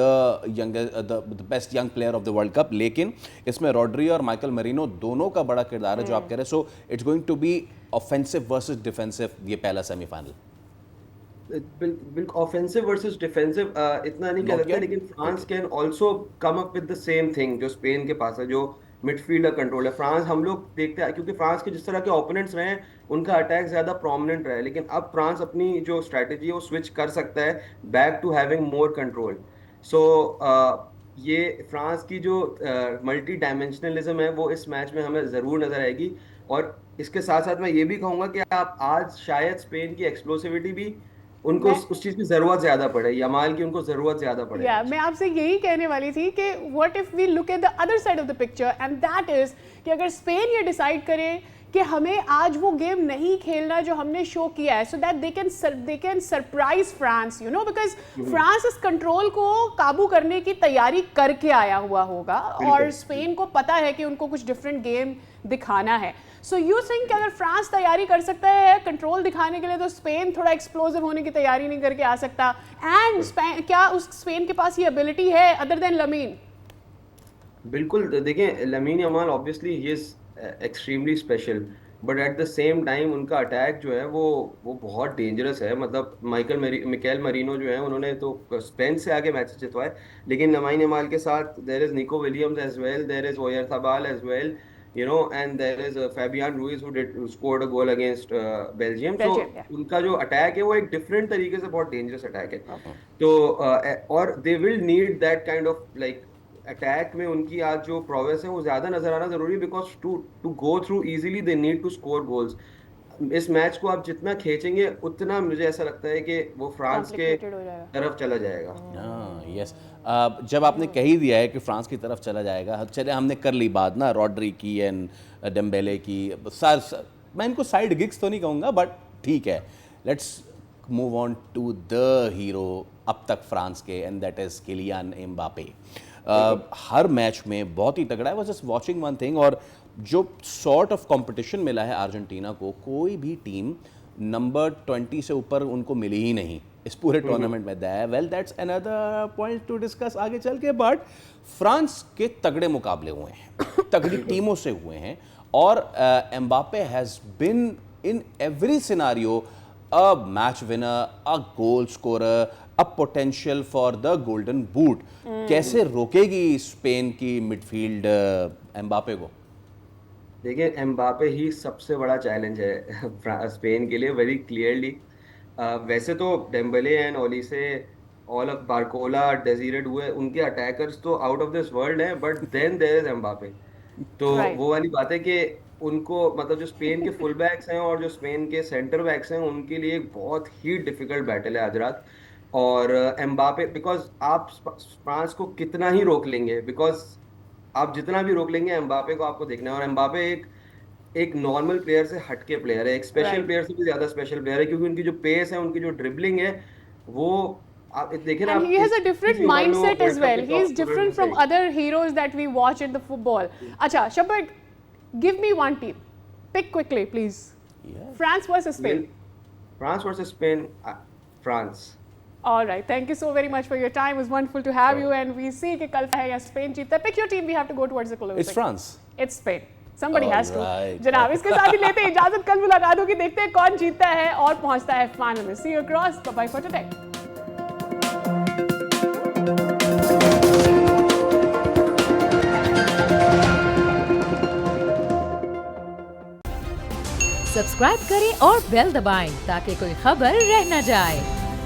best young player of the World Cup, लेकिन इसमें रॉड्री और माइकल मरीनो दोनों का बड़ा किरदार है जो आप कह रहे हैं। So it's going to be offensive versus defensive, ये पहला सेमीफाइनल। बिल्कुल ऑफेंसिव वर्सेस डिफेंसिव इतना नहीं कह सकते, लेकिन France can also come up with the same thing जो स्पेन के पास है, जो मिडफील्ड कंट्रोल है। फ्रांस हम लोग देखते हैं क्योंकि फ्रांस के जिस तरह के ओपोनेंट्स रहे हैं उनका अटैक ज्यादा प्रोमिनेंट रहा है, लेकिन अब फ्रांस अपनी जो स्ट्रैटेजी है वो स्विच कर सकता है back to having more control. So ये फ्रांस की जो मल्टी डायमेंशनलिज्म है वो इस मैच में हमें जरूर नजर आएगी। और इसके साथ साथ मैं ये भी कहूंगा कि आप आज शायद स्पेन की एक्सप्लोसिविटी भी उनको उस चीज की जरूरत ज्यादा पड़े, यमाल की उनको जरूरत ज्यादा पड़े। मैं आपसे यही कहने वाली थी कि what if we look at the other side of the picture and that is कि अगर स्पेन ये डिसाइड करे कि हमें आज वो गेम नहीं खेलना जो हमने शो किया है, so that they can surprise France, because France इस कंट्रोल को काबू करने की तैयारी करके आया हुआ होगा और स्पेन को पता है कि उनको कुछ डिफरेंट गेम दिखाना है। सो यू थिंक अगर फ्रांस तैयारी कर सकता है कंट्रोल दिखाने के लिए, तो स्पेन थोड़ा एक्सप्लोसिव होने की तैयारी नहीं करके आ सकता? एंड क्या उस स्पेन के पास ये एबिलिटी है अदर देन लमीन? बिल्कुल, देखें Lamine Yamal obviously he is extremely special, but at the same time उनका अटैक जो है वो बहुत डेंजरस है। मतलब मिकेल मरीनो जो है उन्होंने तो स्पेन से आगे मैच जितवाए, लेकिन लमीन यमाल के साथ there is Nico Williams as well, there is Oyarzabal as well, and there is Fabian Ruiz who scored a goal against Belgium. So उनका जो अटैक है वो एक डिफरेंट तरीके से बहुत डेंजरस अटैक है। तो और they will need that kind of like attack में उनकी आज जो प्रोग्रेस है वो ज़्यादा नज़र आना ज़रूरी है, because to go through easily they need to score goals. इस मैच को आप जितना खींचेंगे उतना मुझे ऐसा लगता है कि वो फ्रांस के तरफ चला जाएगा। यस, जब आपने कह ही दिया है कि फ्रांस की तरफ चला जाएगा, चले हमने कर ली बात ना रॉड्री की एंड डेम्बेले की, मैं इनको साइड गिग्स तो नहीं कहूँगा बट ठीक है, let's move on to the hero अब तक फ्रांस के, and that is Kylian Mbappe. हर मैच में बहुत ही तगड़ा है। Was just watching one thing, और जो सॉर्ट ऑफ कंपटीशन मिला है अर्जेंटीना को, कोई भी टीम नंबर 20 से ऊपर उनको मिली ही नहीं इस पूरे टूर्नामेंट में। Well that's another point two discuss आगे चल के, बट फ्रांस के तगड़े मुकाबले हुए हैं, तगड़ी टीमों से हुए हैं, और Mbappe has been in every scenario a match winner, a goal scorer, a potential for the golden boot. कैसे रोकेगी स्पेन की मिडफील्ड एम्बापे को? देखिए, एम्बापे ही सबसे बड़ा चैलेंज है स्पेन के लिए, वेरी क्लियरली। वैसे तो Dembele and Olise, all of Barcola, Desire Doue, उनके अटैकर्स तो आउट ऑफ दिस वर्ल्ड हैं, but then there is Mbappe. तो वो वाली बात है कि उनको, मतलब जो स्पेन के फुल बैक्स हैं और जो स्पेन के सेंटर बैक्स हैं, उनके लिए एक बहुत ही डिफिकल्ट बैटल है आज रात। और एम्बापे, बिकॉज आप फ्रांस को कितना ही रोक लेंगे, बिकॉज आप जितना भी रोक लेंगे एम्बापे को आपको देखना है। और एम्बापे एक नॉर्मल प्लेयर से हटके प्लेयर है, एक स्पेशल प्लेयर से भी ज्यादा स्पेशल प्लेयर है, क्योंकि उनकी जो पेस है, उनकी जो ड्रिबलिंग है, वो आप देखें ना। And he has a different mindset as well. He is different from other heroes that we watch in the football. अच्छा, Shabbat, give me one team. Pick quickly, please. France versus Spain. France versus Spain. France. All right. Thank you so very much for your time. It was wonderful to have you. And we see कि कल है या Spain जीतता है. Pick your team. We have to go towards the closing. It's France. It's Spain. Somebody has to. जनाब, इसके साथ ही लेते हैं इजाजत। कल मुलाकात होगी, देखते हैं कौन जीतता है और पहुंचता है फाइनल में। See you across. Bye bye for today. Subscribe करें और बेल दबाएं ताकि कोई खबर रह न जाए।